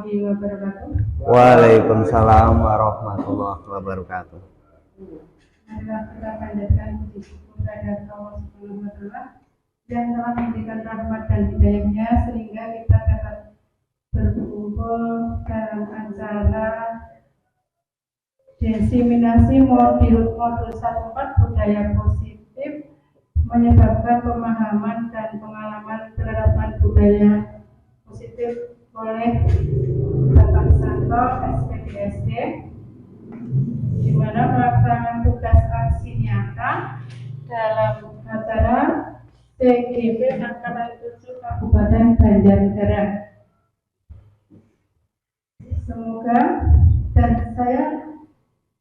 warahmatullahi wabarakatuh. Waalaikumsalam warahmatullahi wabarakatuh. Marilah kita panjatkan puji syukur kepada Allah Subhanahu wa Ta'ala yang telah memberikan rahmat dan hidayahnya sehingga kita dapat berkumpul dalam acara diseminasi modul 14 budaya positif, menyebabkan pemahaman dan pengalaman penerapan budaya positif oleh Bapak Santo SPDSD, di mana melaksanakan tugas aksi nyata dalam acara TGP Angkatan 7 Kabupaten Banjarnegara. Semoga dan saya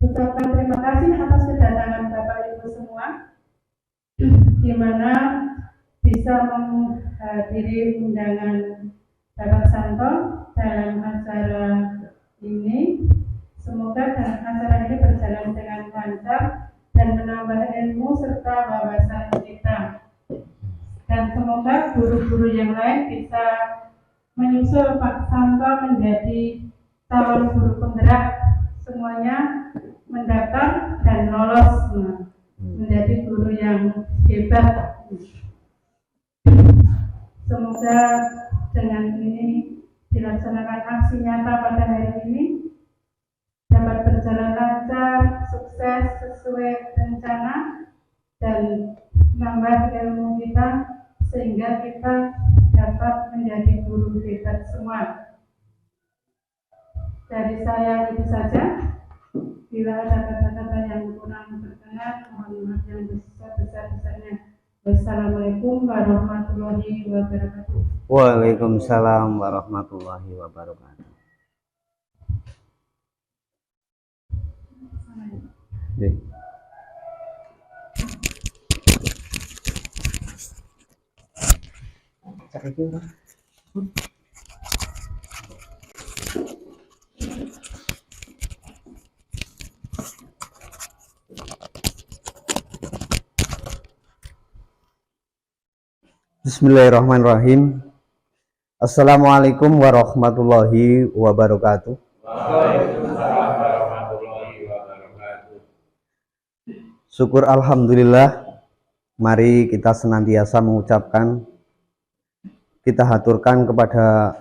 ucapkan terima kasih atas kedatangan Bapak Ibu semua, di mana bisa menghadiri undangan Bapak Santo dalam acara ini. Semoga dalam acara ini berjalan dengan lancar dan menambah ilmu serta wawasan kita. Dan semoga guru-guru yang lain bisa menyusul Pak Santo menjadi calon guru penggerak, semuanya mendaftar dan lolos menjadi guru yang hebat. Semoga dengan ini dilaksanakan aksi nyata pada hari ini dapat berjalan lancar, sukses sesuai rencana, dan menambah ilmu kita sehingga kita dapat menjadi guru hebat semua. Dari saya itu saja. Bila ada kata-kata yang kurang berkenan, mohon maaf yang besar-besarnya. Wassalamualaikum warahmatullahi wabarakatuh. Waalaikumsalam warahmatullahi wabarakatuh. Bismillahirrahmanirrahim. Assalamualaikum warahmatullahi wabarakatuh. Waalaikumsalam warahmatullahi wabarakatuh. Syukur alhamdulillah. Mari kita senantiasa mengucapkan, kita haturkan kepada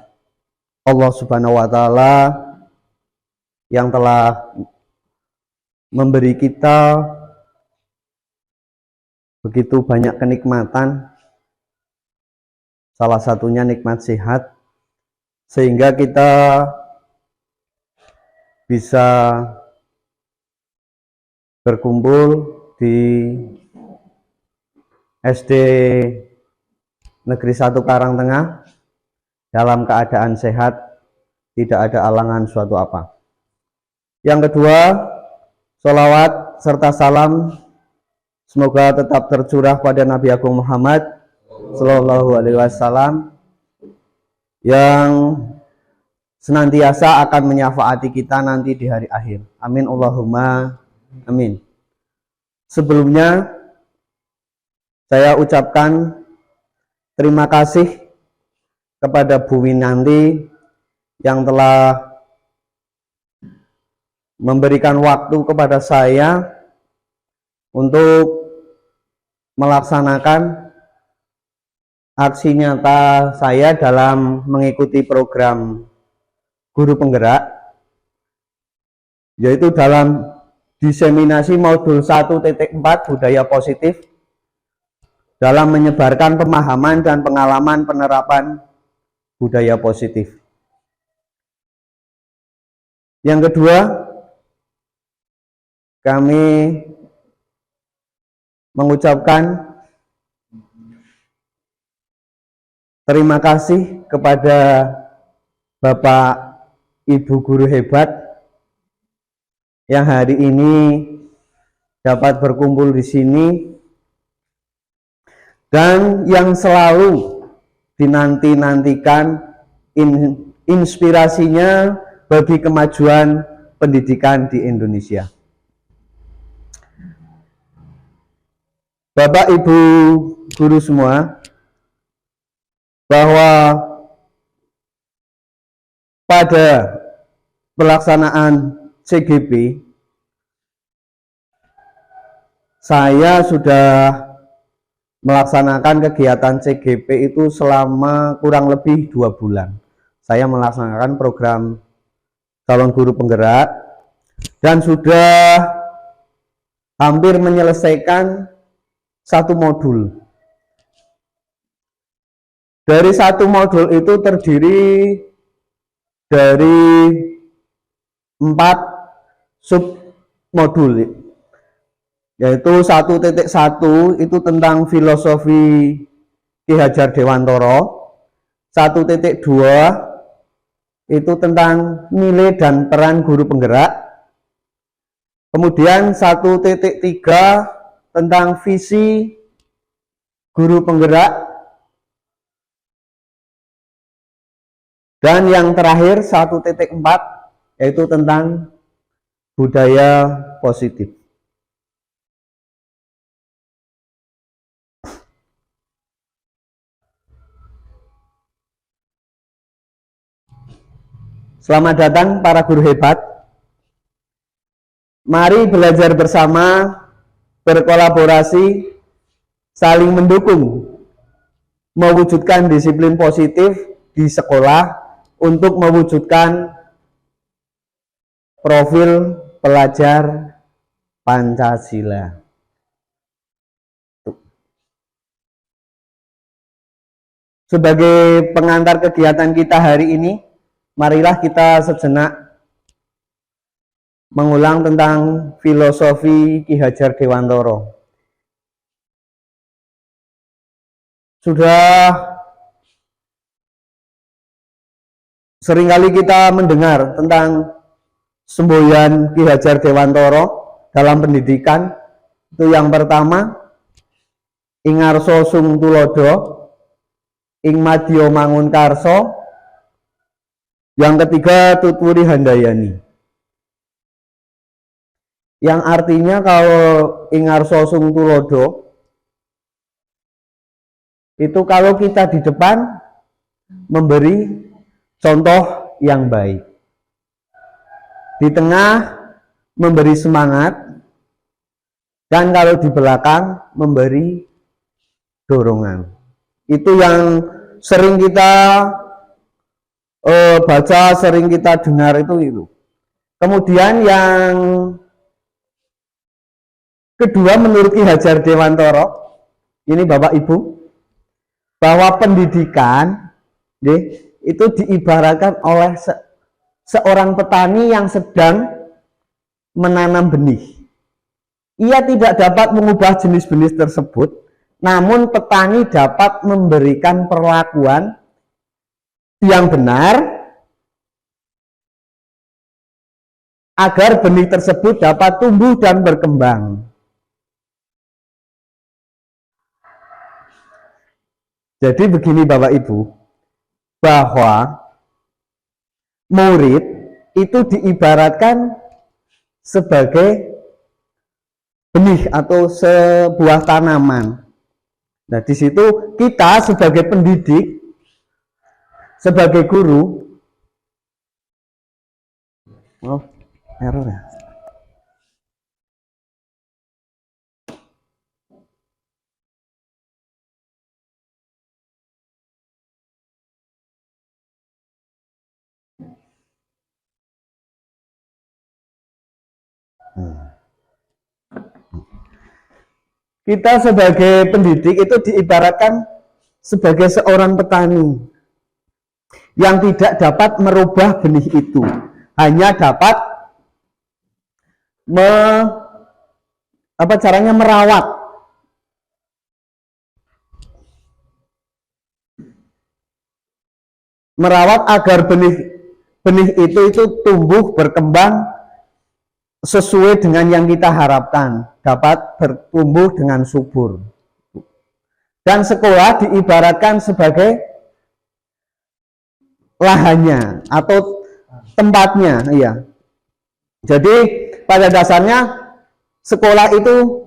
Allah Subhanahu wa Ta'ala yang telah memberi kita begitu banyak kenikmatan, salah satunya nikmat sehat, sehingga kita bisa berkumpul di SD Negeri 1 Karangtengah dalam keadaan sehat, tidak ada alangan suatu apa. Yang kedua, sholawat serta salam semoga tetap tercurah pada Nabi Agung Muhammad Sallallahu Alaihi Wasallam yang senantiasa akan menyafaati kita nanti di hari akhir. Amin Allahumma amin. Sebelumnya saya ucapkan terima kasih kepada Bu Winanti yang telah memberikan waktu kepada saya untuk melaksanakan aksi nyata saya dalam mengikuti program guru penggerak, yaitu dalam diseminasi modul 1.4 budaya positif dalam menyebarkan pemahaman dan pengalaman penerapan budaya positif. Yang kedua, kami mengucapkan terima kasih kepada Bapak Ibu guru hebat yang hari ini dapat berkumpul di sini dan yang selalu dinanti-nantikan inspirasinya bagi kemajuan pendidikan di Indonesia. Bapak Ibu guru semua, bahwa pada pelaksanaan CGP, saya sudah melaksanakan kegiatan CGP itu selama kurang lebih 2 bulan. Saya melaksanakan program calon guru penggerak dan sudah hampir menyelesaikan 1 modul. Dari 1 modul itu terdiri dari 4 sub modul, yaitu 1.1 itu tentang filosofi Ki Hajar Dewantoro, 1.2 itu tentang nilai dan peran guru penggerak, kemudian 1.3 tentang visi guru penggerak, dan yang terakhir 1.4 yaitu tentang budaya positif. Selamat datang para guru hebat. Mari belajar bersama, berkolaborasi, saling mendukung, mewujudkan disiplin positif di sekolah untuk mewujudkan profil pelajar Pancasila. Sebagai pengantar kegiatan kita hari ini, marilah kita sejenak mengulang tentang filosofi Ki Hajar Dewantoro. Sudah seringkali kita mendengar tentang semboyan Ki Hajar Dewantoro dalam pendidikan. Itu yang pertama, ing ngarsa sung tulodo, ing madya mangun karso. Yang ketiga, tutwuri handayani. Yang artinya kalau ing ngarsa sung tulodo itu kalau kita di depan memberi contoh yang baik, di tengah memberi semangat, dan kalau di belakang memberi dorongan. Itu yang sering kita baca, sering kita dengar itu. Kemudian yang kedua, menurut Ki Hajar Dewantoro, ini Bapak Ibu, bahwa pendidikan itu diibaratkan oleh seorang petani yang sedang menanam benih. Ia tidak dapat mengubah jenis benih tersebut, namun petani dapat memberikan perlakuan yang benar agar benih tersebut dapat tumbuh dan berkembang. Jadi begini Bapak Ibu, bahwa murid itu diibaratkan sebagai benih atau sebuah tanaman. Nah, di situ kita sebagai pendidik, sebagai guru, error ya. Kita sebagai pendidik itu diibaratkan sebagai seorang petani yang tidak dapat merubah benih itu, hanya dapat merawat agar benih itu tumbuh berkembang sesuai dengan yang kita harapkan, dapat bertumbuh dengan subur. Dan sekolah diibaratkan sebagai lahannya atau tempatnya, iya. Jadi pada dasarnya sekolah itu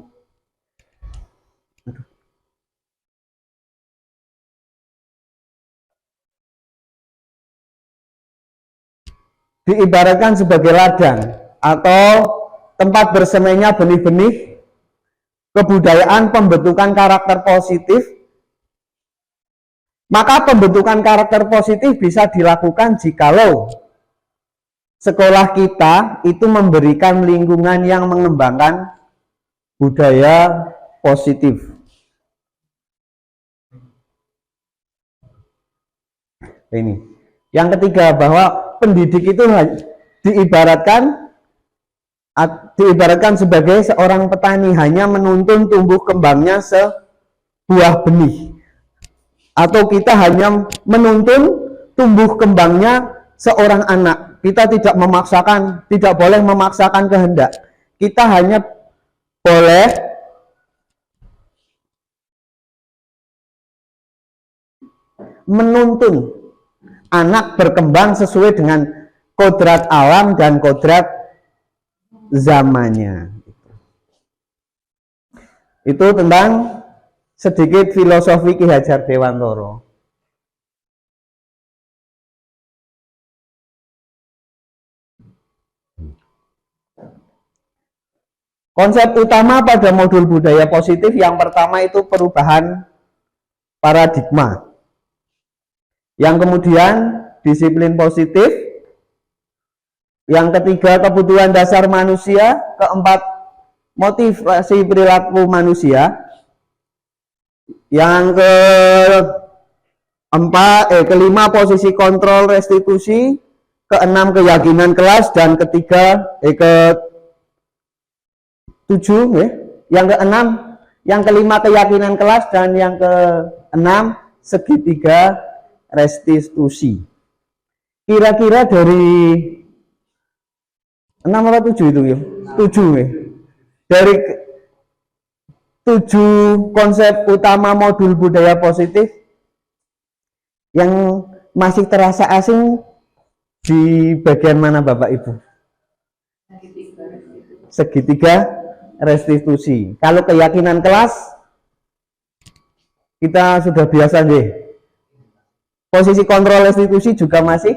diibaratkan sebagai ladang atau tempat bersemainya benih-benih kebudayaan pembentukan karakter positif. Maka pembentukan karakter positif bisa dilakukan jikalau sekolah kita itu memberikan lingkungan yang mengembangkan budaya positif. Ini. Yang ketiga, bahwa pendidik itu diibaratkan sebagai seorang petani, hanya menuntun tumbuh kembangnya sebuah benih. Atau kita hanya menuntun tumbuh kembangnya seorang anak. Kita tidak memaksakan, tidak boleh memaksakan kehendak. Kita hanya boleh menuntun anak berkembang sesuai dengan kodrat alam dan kodrat zamannya. Itu tentang sedikit filosofi Ki Hajar Dewantara. Konsep utama pada modul budaya positif yang pertama itu perubahan paradigma. Yang kemudian disiplin positif. Yang ketiga kebutuhan dasar manusia. Keempat motivasi perilaku manusia. Yang kelima posisi kontrol restitusi. Keenam keyakinan kelas. Dan yang kelima keyakinan kelas, dan yang keenam segitiga restitusi. Kira-kira dari 6 atau 7 itu ya? 7 ya. Dari 7 konsep utama modul budaya positif yang masih terasa asing di bagian mana Bapak Ibu? Segitiga restitusi. Kalau keyakinan kelas kita sudah biasa deh. Posisi kontrol restitusi juga masih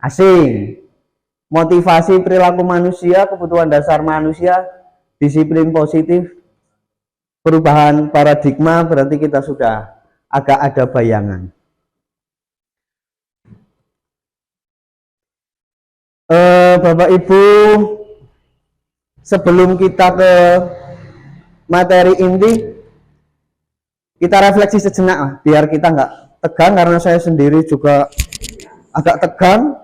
asing. Motivasi perilaku manusia, kebutuhan dasar manusia, disiplin positif, perubahan paradigma, berarti kita sudah agak ada bayangan. Bapak Ibu, sebelum kita ke materi inti, kita refleksi sejenak biar kita nggak tegang, karena saya sendiri juga agak tegang.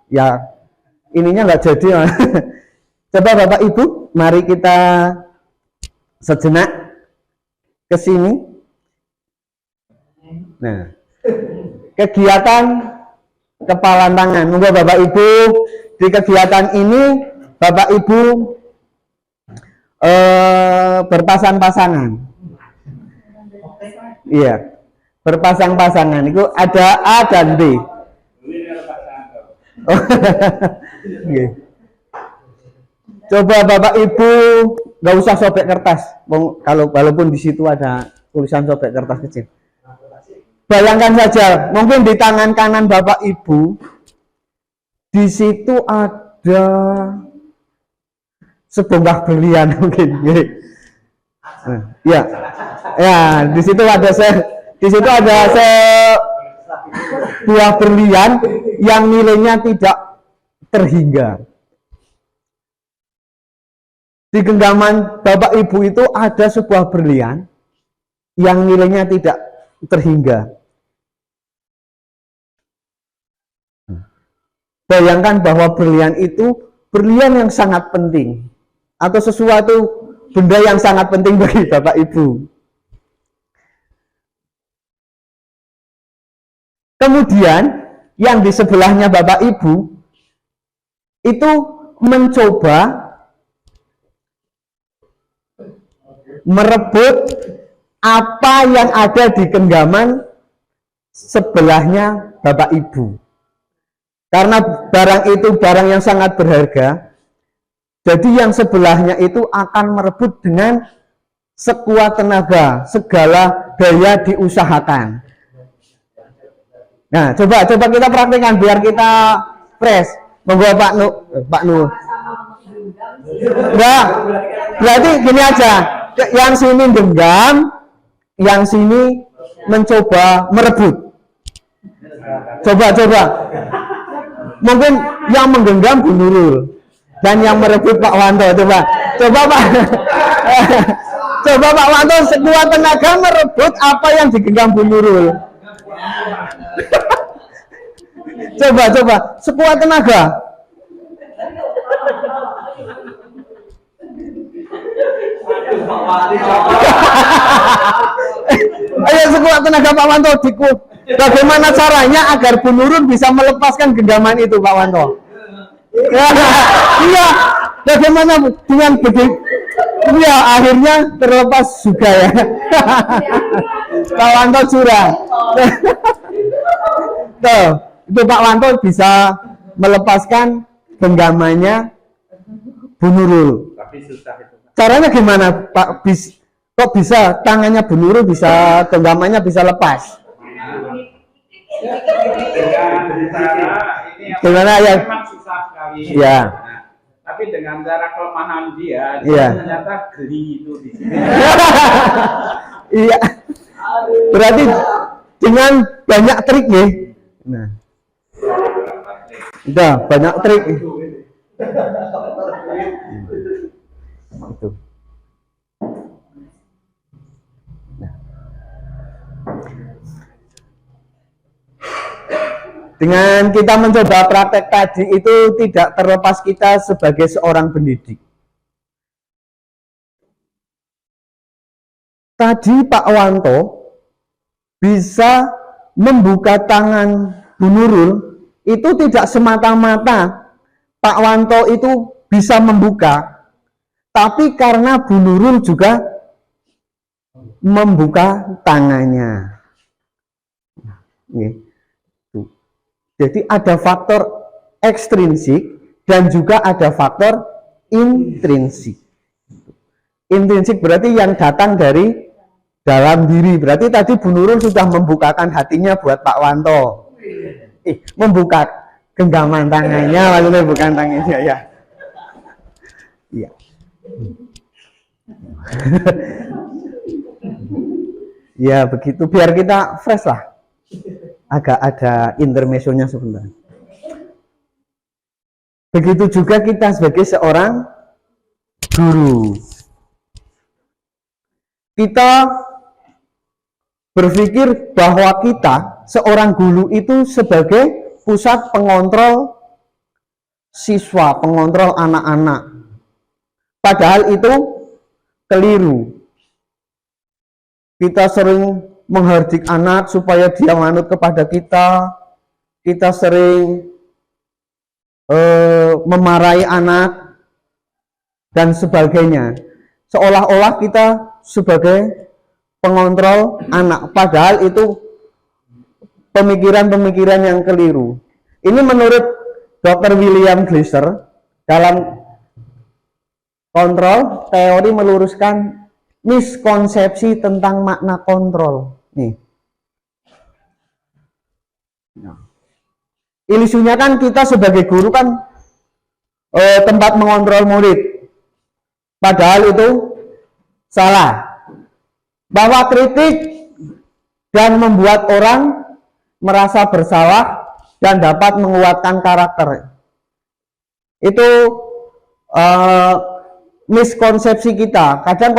Ya, ininya nggak jadi. Coba Bapak Ibu, mari kita sejenak ke sini. Nah, kegiatan kepalan tangan. Monggo Bapak Ibu, di kegiatan ini Bapak Ibu berpasang-pasangan. Iya, berpasang-pasangan. Itu ada A dan B. Okay. Coba Bapak Ibu nggak usah sobek kertas. Kalau walaupun di situ ada tulisan sobek kertas kecil. Bayangkan saja, mungkin di tangan kanan Bapak Ibu di situ ada sebongkah berlian mungkin. Ya, ya di situ ada sebuah berlian yang nilainya tidak terhingga. Di genggaman Bapak Ibu itu ada sebuah berlian yang nilainya tidak terhingga. Bayangkan bahwa berlian itu berlian yang sangat penting, atau sesuatu benda yang sangat penting bagi Bapak Ibu. Kemudian yang di sebelahnya Bapak Ibu itu mencoba merebut apa yang ada di genggaman sebelahnya Bapak Ibu. Karena barang itu barang yang sangat berharga, jadi yang sebelahnya itu akan merebut dengan sekuat tenaga, segala daya diusahakan. Nah, coba kita praktekkan biar kita fresh. Monggo Pak Nu, Pak Nu. Enggak. Berarti gini aja. Yang sini genggam, yang sini mencoba merebut. Coba. Mungkin yang menggenggam Bu Nurul dan yang merebut Pak Wanto. Coba Pak. Coba Pak Wanto sekuat tenaga merebut apa yang digenggam Bu Nurul. Coba sekuat tenaga. Ayo sekuat tenaga Pak Wanto bagaimana caranya agar Bu Nurul bisa melepaskan genggaman itu Pak Wanto? Iya, bagaimana dengan begitu? Iya, akhirnya terlepas juga ya. Pak Wanto curang. Tuh, itu Pak Wanto bisa melepaskan genggamannya Bu Nurul. Tapi susah itu. Caranya gimana Pak? Kok bisa tangannya Bu Nurul bisa genggamannya bisa lepas? Dengan cara ini yang Gimana ya? memang susah sekali. Ya. Nah, tapi dengan cara kelemahan dia Iya. ternyata geli itu di sini. Iya. Berarti dengan banyak trik nih. Nah. Udah banyak trik. Itu. Dengan kita mencoba praktek tadi itu tidak terlepas kita sebagai seorang pendidik. Tadi Pak Wanto bisa membuka tangan Bu Nurul itu tidak semata-mata Pak Wanto itu bisa membuka, tapi karena Bu Nurul juga membuka tangannya. Jadi ada faktor ekstrinsik dan juga ada faktor intrinsik. Intrinsik berarti yang datang dari dalam diri. Berarti tadi Bu Nurul sudah membukakan hatinya buat Pak Wanto. Membuka genggaman tangannya, maksudnya bukan tangannya ya. Iya. Ya begitu, biar kita fresh lah. Agak ada intermezzonya sebentar. Begitu juga kita sebagai seorang guru. Kita berpikir bahwa kita seorang guru itu sebagai pusat pengontrol siswa, pengontrol anak-anak. Padahal itu keliru. Kita sering menghardik anak supaya dia manut kepada kita. Kita sering memarahi anak dan sebagainya. Seolah-olah kita sebagai pengontrol anak. Padahal itu pemikiran-pemikiran yang keliru. Ini menurut Dr. William Glasser dalam kontrol teori meluruskan miskonsepsi tentang makna kontrol. Nih. Ilusinya kan kita sebagai guru kan tempat mengontrol murid. Padahal itu salah. Bahwa kritik dan membuat orang merasa bersalah dan dapat menguatkan karakter. Itu miskonsepsi kita. Kadang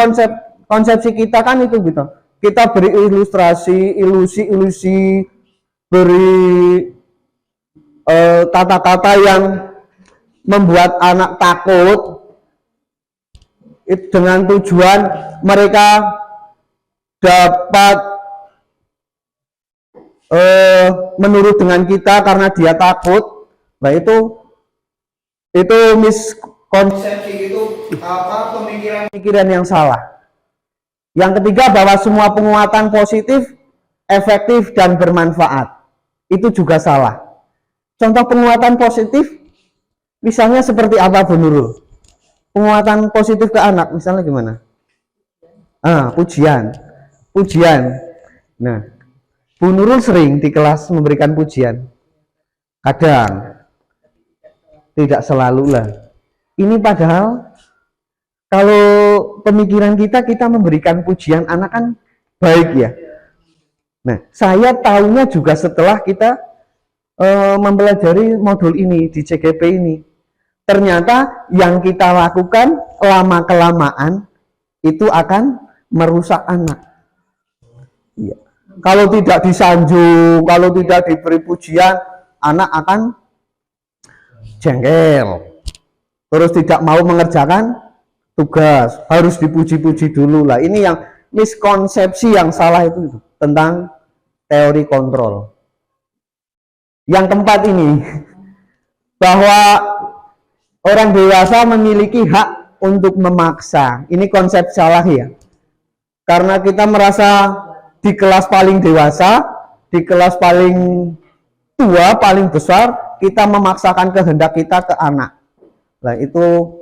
konsepsi kita kan itu gitu. Kita beri ilustrasi, ilusi, beri kata-kata yang membuat anak takut dengan tujuan mereka dapat menurut dengan kita karena dia takut. Nah itu miskonsepsi, itu pemikiran yang salah. Yang ketiga, bahwa semua penguatan positif efektif dan bermanfaat. Itu juga salah. Contoh penguatan positif misalnya seperti apa Bu Nurul? Penguatan positif ke anak misalnya gimana? Pujian. Nah, Bu Nurul sering di kelas memberikan pujian. Kadang. tidak selalu lah. Ini padahal kalau pemikiran kita memberikan pujian anak kan baik ya. Nah, saya tahunya juga setelah kita mempelajari modul ini di CGP ini. Ternyata yang kita lakukan lama-kelamaan itu akan merusak anak. Ya. Kalau tidak disanjung, kalau tidak diberi pujian, anak akan jengkel. Terus tidak mau mengerjakan tugas, harus dipuji-puji dulu lah. Ini yang miskonsepsi yang salah itu tentang teori kontrol. Yang keempat ini, bahwa orang dewasa memiliki hak untuk memaksa. Ini konsep salah ya. Karena kita merasa di kelas paling dewasa, di kelas paling tua, paling besar, kita memaksakan kehendak kita ke anak. Nah, itu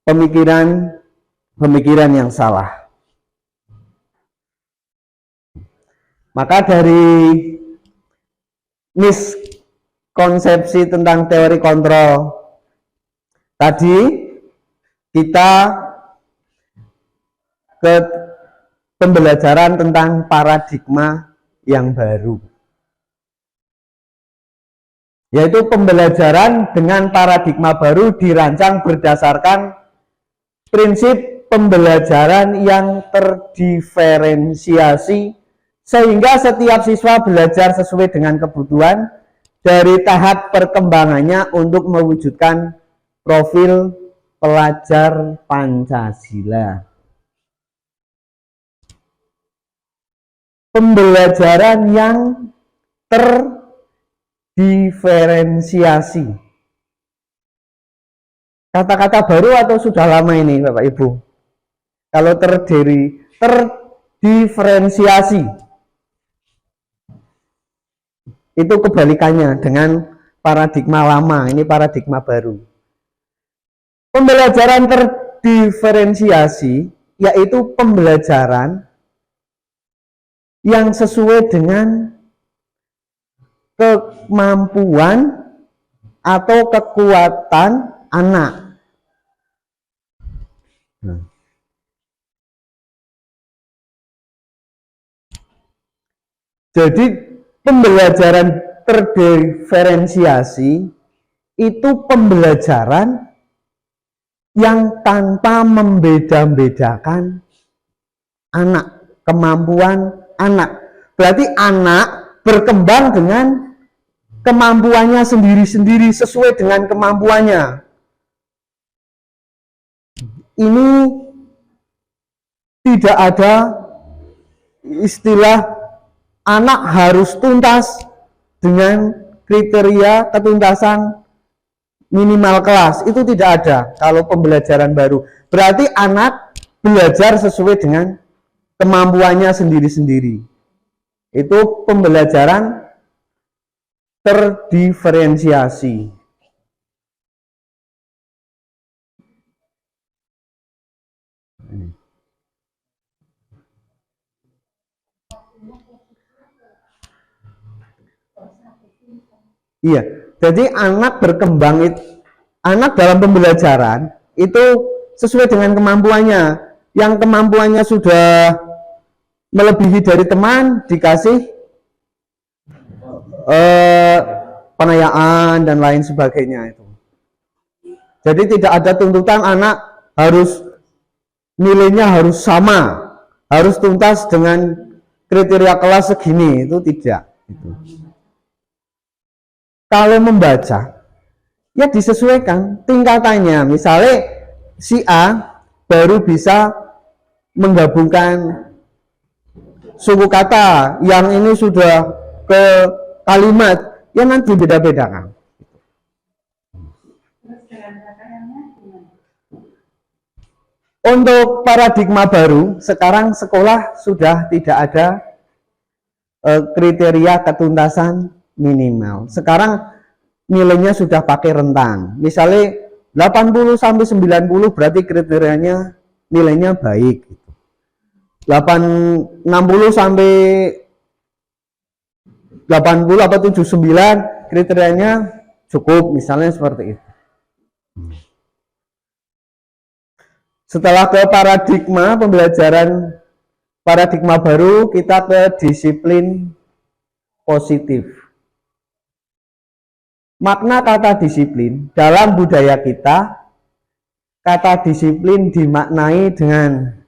pemikiran yang salah. Maka dari miskonsepsi tentang teori kontrol tadi, kita ke pembelajaran tentang paradigma yang baru, yaitu pembelajaran dengan paradigma baru dirancang berdasarkan prinsip pembelajaran yang terdiferensiasi, sehingga setiap siswa belajar sesuai dengan kebutuhan dari tahap perkembangannya untuk mewujudkan profil pelajar Pancasila. Pembelajaran yang terdiferensiasi. Kata-kata baru atau sudah lama ini Bapak Ibu? Kalau terdiferensiasi, itu kebalikannya dengan paradigma lama, ini paradigma baru. Pembelajaran terdiferensiasi yaitu pembelajaran yang sesuai dengan kemampuan atau kekuatan anak. Jadi pembelajaran terdiferensiasi itu pembelajaran yang tanpa membeda-bedakan anak, kemampuan anak. Berarti anak berkembang dengan kemampuannya sendiri-sendiri, sesuai dengan kemampuannya. Ini tidak ada istilah anak harus tuntas dengan kriteria ketuntasan minimal kelas. Itu tidak ada kalau pembelajaran baru. Berarti anak belajar sesuai dengan kemampuannya sendiri-sendiri. Itu pembelajaran terdiferensiasi. Iya, jadi anak berkembang, anak dalam pembelajaran itu sesuai dengan kemampuannya. Yang kemampuannya sudah melebihi dari teman, dikasih penayaan dan lain sebagainya itu. Jadi tidak ada tuntutan anak harus nilainya harus sama, harus tuntas dengan kriteria kelas segini, itu tidak. Itu. Kalau membaca, ya disesuaikan tingkatannya. Misalnya si A baru bisa menggabungkan suku kata, yang ini sudah ke kalimat, ya nanti beda-bedakan. Untuk paradigma baru, sekarang sekolah sudah tidak ada kriteria ketuntasan minimal. Sekarang nilainya sudah pakai rentang. Misalnya 80 sampai 90 berarti kriterianya nilainya baik. 60 sampai 80 atau 79 kriterianya cukup, misalnya seperti itu. Setelah ke paradigma pembelajaran paradigma baru, kita ke disiplin positif. Makna kata disiplin dalam budaya kita, kata disiplin dimaknai dengan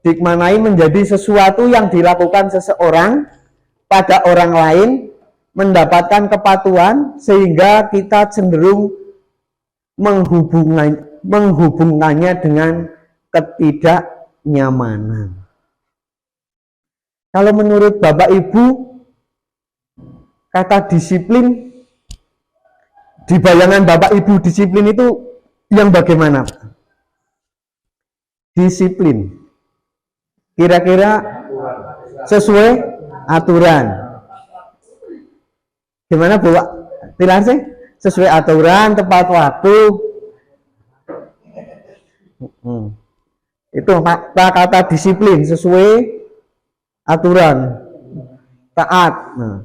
menjadi sesuatu yang dilakukan seseorang pada orang lain, mendapatkan kepatuhan sehingga kita cenderung menghubungkannya dengan ketidaknyamanan. Kalau menurut Bapak Ibu, kata disiplin di bayangan Bapak Ibu, disiplin itu yang bagaimana? Disiplin kira-kira sesuai aturan. Gimana Bu? Tilar sih? Sesuai aturan, tepat waktu. Itu kata disiplin, sesuai aturan, taat. Nah.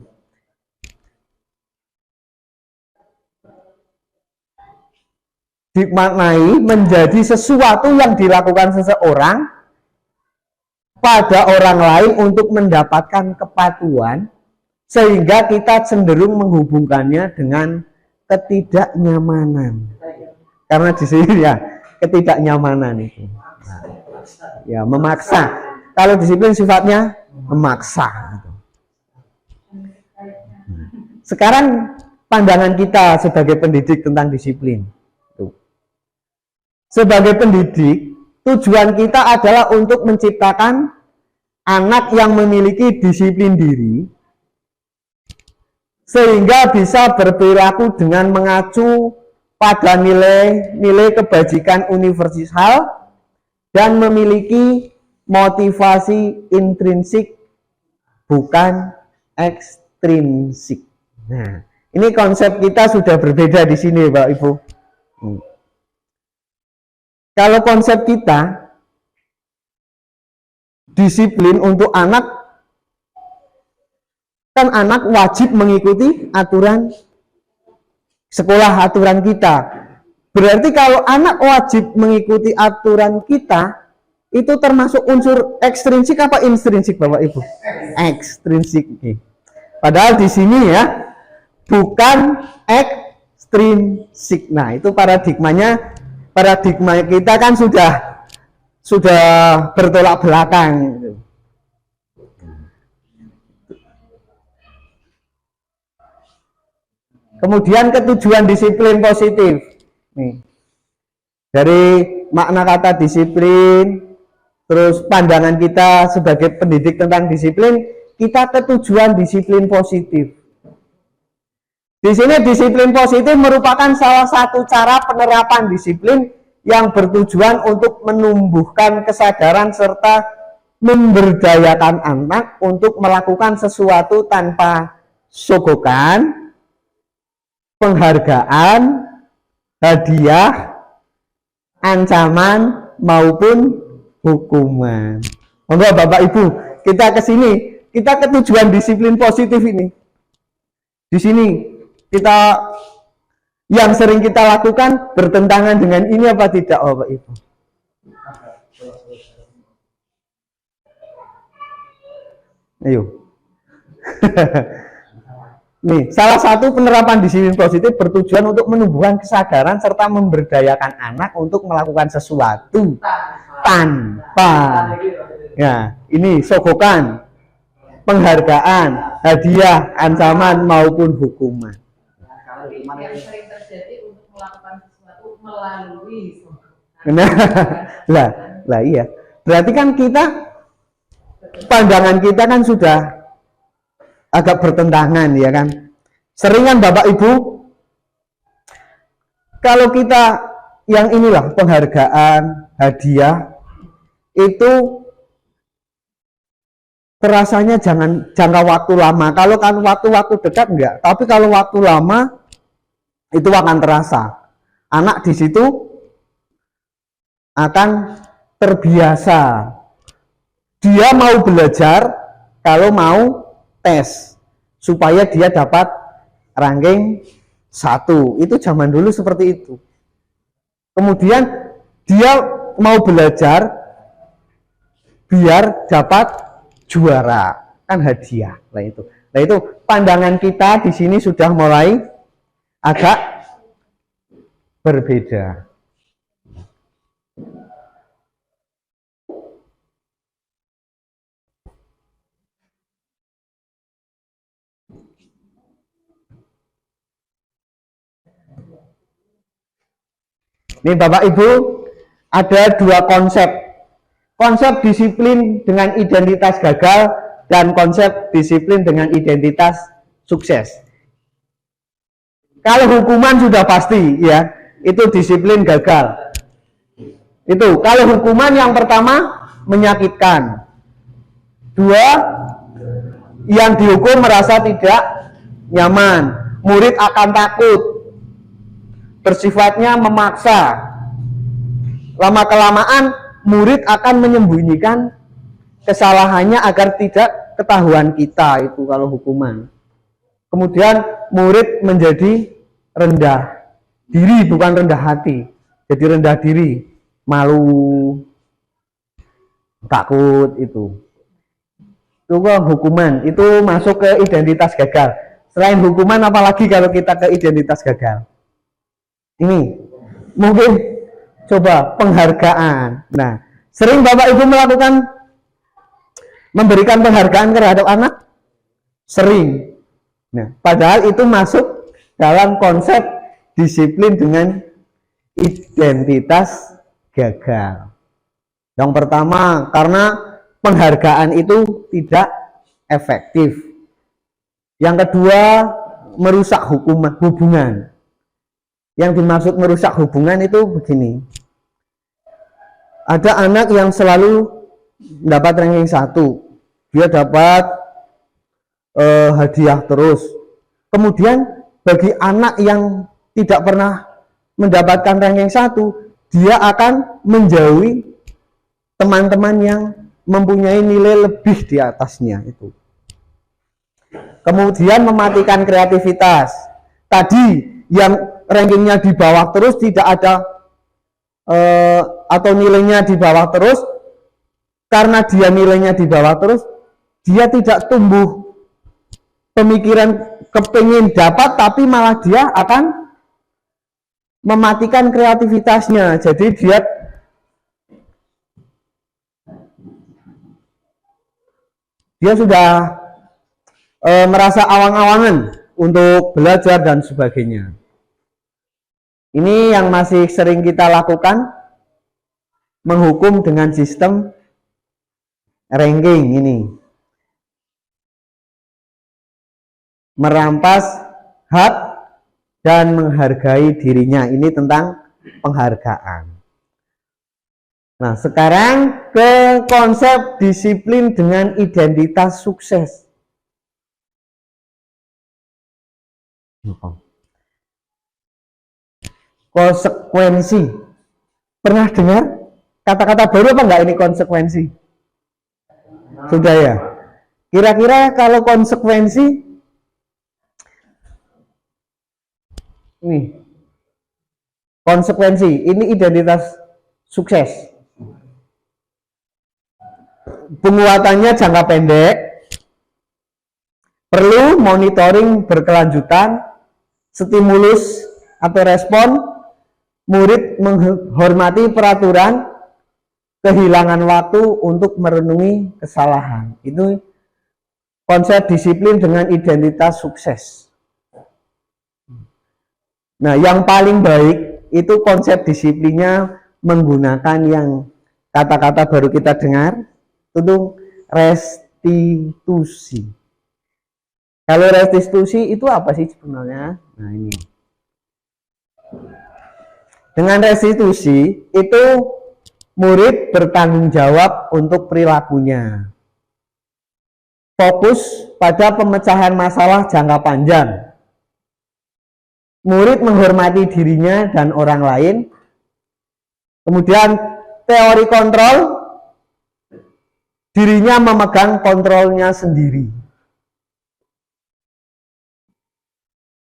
Dimaknai menjadi sesuatu yang dilakukan seseorang pada orang lain untuk mendapatkan kepatuhan, sehingga kita cenderung menghubungkannya dengan ketidaknyamanan. Karena di sini ya ketidaknyamanan itu, ya memaksa. Kalau disiplin sifatnya memaksa. Sekarang pandangan kita sebagai pendidik tentang disiplin. Sebagai pendidik, tujuan kita adalah untuk menciptakan anak yang memiliki disiplin diri, sehingga bisa berperilaku dengan mengacu pada nilai-nilai kebajikan universal dan memiliki motivasi intrinsik bukan ekstrinsik. Nah, ini konsep kita sudah berbeda di sini, Bapak Ibu. Kalau konsep kita disiplin untuk anak, kan anak wajib mengikuti aturan sekolah, aturan kita. Berarti kalau anak wajib mengikuti aturan kita, itu termasuk unsur ekstrinsik apa intrinsik, Bapak Ibu? Ekstrinsik. Padahal di sini ya bukan ekstrinsik. Nah, itu paradigma kita kan sudah bertolak belakang. Kemudian ketujuan disiplin positif. Nih. Dari makna kata disiplin, terus pandangan kita sebagai pendidik tentang disiplin, kita ketujuan disiplin positif. Di sini disiplin positif merupakan salah satu cara penerapan disiplin yang bertujuan untuk menumbuhkan kesadaran serta memberdayakan anak untuk melakukan sesuatu tanpa sogokan, penghargaan, hadiah, ancaman maupun hukuman. Monggo Bapak Ibu, kita ke sini, kita ketujuan disiplin positif ini. Di sini kita yang sering kita lakukan bertentangan dengan ini apa tidak, Bapak Ibu? Ayo. Nih, salah satu penerapan disiplin positif bertujuan untuk menumbuhkan kesadaran serta memberdayakan anak untuk melakukan sesuatu tanpa ya, ini sogokan, penghargaan, hadiah, ancaman maupun hukuman. Yang sering terjadi untuk melakukan sesuatu melalui lah iya. Berarti kan pandangan kita kan sudah agak bertentangan, ya kan? Seringan Bapak Ibu, kalau kita yang inilah penghargaan, hadiah, itu terasanya jangan jangka waktu lama. Kalau kan waktu-waktu dekat enggak, tapi kalau waktu lama itu akan terasa. Anak di situ akan terbiasa. Dia mau belajar kalau mau tes supaya dia dapat ranking 1. Itu zaman dulu seperti itu. Kemudian dia mau belajar biar dapat juara, kan hadiah lah itu. Nah itu pandangan kita di sini sudah mulai agak berbeda. Nih Bapak Ibu, ada dua konsep. Konsep disiplin dengan identitas gagal dan konsep disiplin dengan identitas sukses. Kalau hukuman sudah pasti ya, itu disiplin gagal. Itu kalau hukuman yang pertama menyakitkan. Dua, yang dihukum merasa tidak nyaman. Murid akan takut. Bersifatnya memaksa. Lama-kelamaan murid akan menyembunyikan kesalahannya agar tidak ketahuan kita, itu kalau hukuman. Kemudian murid menjadi rendah diri, bukan rendah hati. Jadi rendah diri, malu, takut itu. Itu hukuman, itu masuk ke identitas gagal. Selain hukuman apalagi kalau kita ke identitas gagal? Ini mungkin coba penghargaan. Nah, sering Bapak Ibu melakukan memberikan penghargaan terhadap anak? Sering. Nah, padahal itu masuk dalam konsep disiplin dengan identitas gagal. Yang pertama, karena penghargaan itu tidak efektif. Yang kedua, merusak hubungan. Yang dimaksud merusak hubungan itu begini. Ada anak yang selalu mendapat ranking 1. Dia dapat hadiah terus. Kemudian bagi anak yang tidak pernah mendapatkan ranking 1, dia akan menjauhi teman-teman yang mempunyai nilai lebih di atasnya itu. Kemudian mematikan kreativitas. Tadi yang rankingnya di bawah terus tidak ada atau nilainya di bawah terus, karena dia nilainya di bawah terus, dia tidak tumbuh pemikiran kepingin dapat, tapi malah dia akan mematikan kreativitasnya. Jadi dia sudah merasa awang-awangan untuk belajar dan sebagainya. Ini yang masih sering kita lakukan, menghukum dengan sistem ranking ini. Merampas hak dan menghargai dirinya. Ini tentang penghargaan. Nah, sekarang ke konsep disiplin dengan identitas sukses. Konsekuensi. Pernah dengar kata-kata baru apa enggak ini konsekuensi? Sudah ya? Kira-kira kalau konsekuensi ini konsekuensi, ini identitas sukses. Penguatannya jangka pendek, perlu monitoring berkelanjutan, stimulus atau respon, murid menghormati peraturan, kehilangan waktu untuk merenungi kesalahan. Itu konsep disiplin dengan identitas sukses. Nah, yang paling baik itu konsep disiplinnya menggunakan yang kata-kata baru kita dengar, itu restitusi. Kalau restitusi itu apa sih sebenarnya? Nah, ini. Dengan restitusi itu murid bertanggung jawab untuk perilakunya. Fokus pada pemecahan masalah jangka panjang. Murid menghormati dirinya dan orang lain. Kemudian teori kontrol, dirinya memegang kontrolnya sendiri.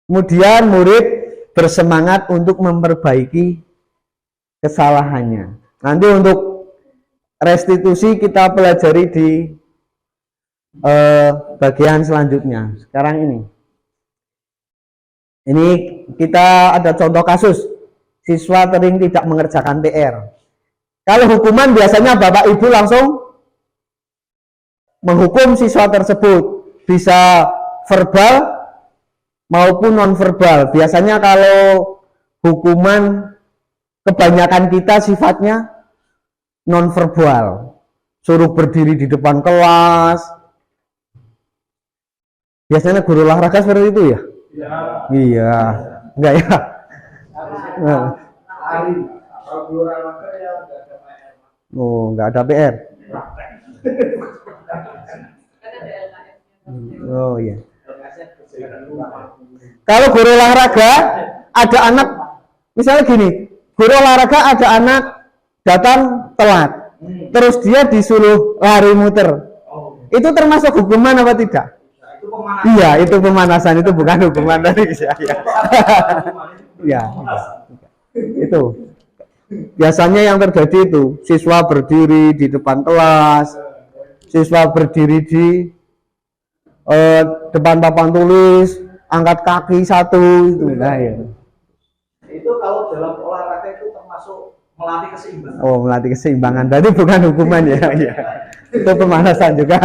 Kemudian murid bersemangat untuk memperbaiki kesalahannya. Nanti untuk restitusi kita pelajari di bagian selanjutnya. Sekarang ini kita ada contoh kasus siswa sering tidak mengerjakan PR. Kalau hukuman biasanya Bapak Ibu langsung menghukum siswa tersebut, bisa verbal maupun non verbal. Biasanya kalau hukuman kebanyakan kita sifatnya non verbal, suruh berdiri di depan kelas. Biasanya guru olahraga seperti itu ya? Iya, enggak ya? Nah. Oh, enggak ada PR. Oh iya. Kalau guru olahraga ada anak, misalnya gini, guru olahraga ada anak datang telat, terus dia disuruh lari muter, itu termasuk hukuman apa tidak? Iya, itu pemanasan, itu bukan hukuman dari saya. Ya, itu biasanya yang terjadi itu siswa berdiri di depan kelas, siswa berdiri di depan papan tulis, angkat kaki satu itu. Nah, ya. Itu kalau dalam olahraga itu termasuk melatih keseimbangan. Oh, melatih keseimbangan. Berarti bukan hukuman ya. Ya. Itu pemanasan juga.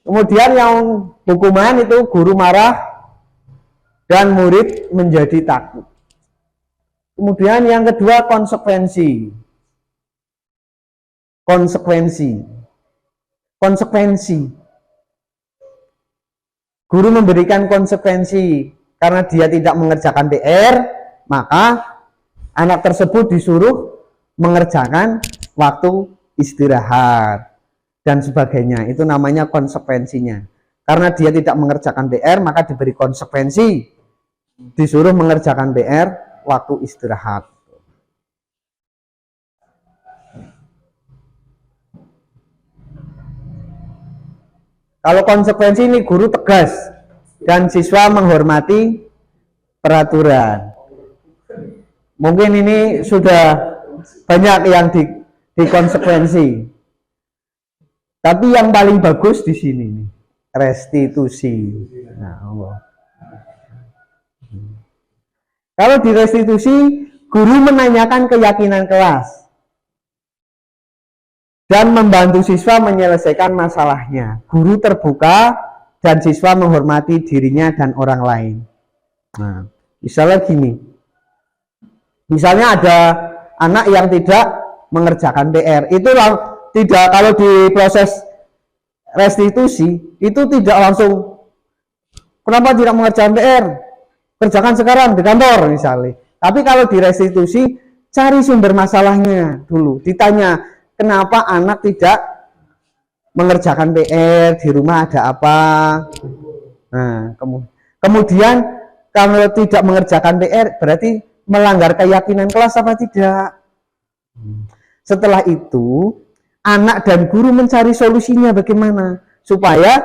Kemudian yang hukuman itu guru marah dan murid menjadi takut. Kemudian yang kedua konsekuensi. Konsekuensi. Guru memberikan konsekuensi karena dia tidak mengerjakan PR, maka anak tersebut disuruh mengerjakan waktu istirahat dan sebagainya. Itu namanya konsekuensinya. Karena dia tidak mengerjakan PR, maka diberi konsekuensi, disuruh mengerjakan PR waktu istirahat. Kalau konsekuensi ini guru tegas dan siswa menghormati peraturan. Mungkin ini sudah banyak yang dikonsekuensi. Tapi yang paling bagus di sini nih, restitusi. Nah, Allah. Kalau di restitusi, guru menanyakan keyakinan kelas dan membantu siswa menyelesaikan masalahnya. Guru terbuka dan siswa menghormati dirinya dan orang lain. Nah, misalnya gini. Misalnya ada anak yang tidak mengerjakan PR. Itu tidak, kalau di proses restitusi itu tidak langsung kenapa tidak mengerjakan PR? Kerjakan sekarang di kantor misalnya. Tapi kalau di restitusi cari sumber masalahnya dulu. Ditanya, kenapa anak tidak mengerjakan PR, di rumah ada apa? Nah, kemudian kalau tidak mengerjakan PR berarti melanggar keyakinan kelas apa tidak? Setelah itu, anak dan guru mencari solusinya bagaimana supaya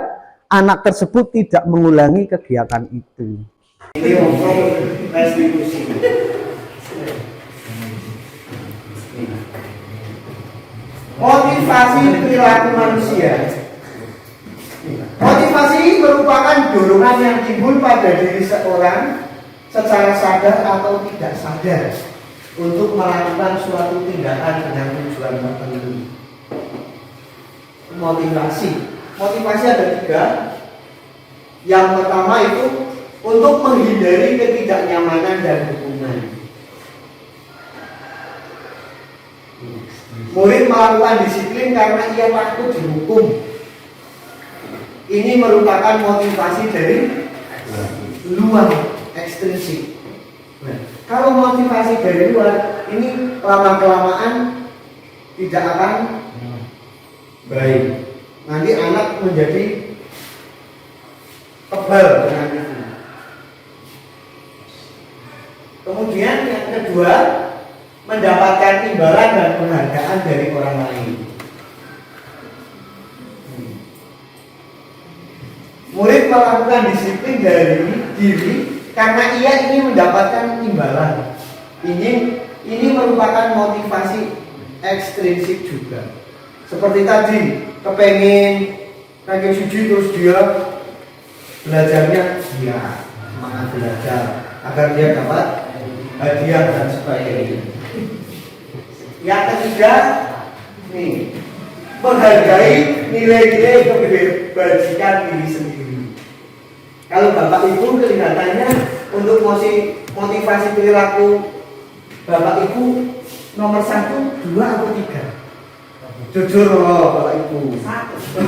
anak tersebut tidak mengulangi kegiatan itu. Ini untuk restitusi. Motivasi perilaku manusia. Motivasi merupakan dorongan yang timbul pada diri seorang secara sadar atau tidak sadar untuk melakukan suatu tindakan dengan tujuan tertentu. Motivasi ada 3. Yang pertama itu untuk menghindari ketidaknyamanan dan hukuman. Murid melakukan disiplin karena ia takut dihukum. Ini merupakan motivasi dari luar, ekstrinsik. Nah, kalau motivasi dari luar, ini lama-kelamaan tidak akan baik. Nanti anak menjadi kebal dengan itu. Kemudian yang kedua, mendapatkan imbalan dan penghargaan dari orang lain. Murid melakukan disiplin dari diri karena ia ingin mendapatkan imbalan. Ini merupakan motivasi ekstrinsik juga. Seperti tadi, kepengen ranking suci terus dia belajarnya dia semangat belajar agar dia dapat hadiah dan sebagainya. Yang ketiga, nih, menghargai nilai-nilai kebajikan diri sendiri. Kalau Bapak Ibu kelihatannya untuk motivasi perilaku Bapak Ibu nomor 1, 2 atau 3? Jujur loh Bapak Ibu.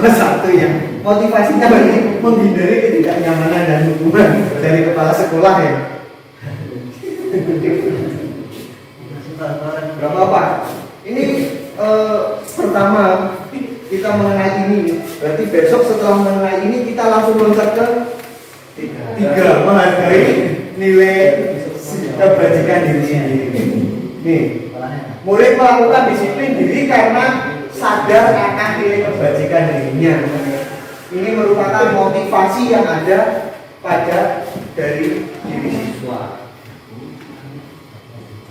Satu ya. Motivasinya bagi menghindari ketidaknyamanan dan hukuman dari kepala sekolah ya. Gak apa-apa. Ini pertama kita mengenai ini. Berarti besok setelah mengenai ini kita langsung loncat ke 3, menghargai nilai kebajikan diri sendiri. Nih, murid melakukan disiplin diri karena sadar akan nilai kebajikan dirinya. Ini merupakan motivasi yang ada pada dari diri siswa.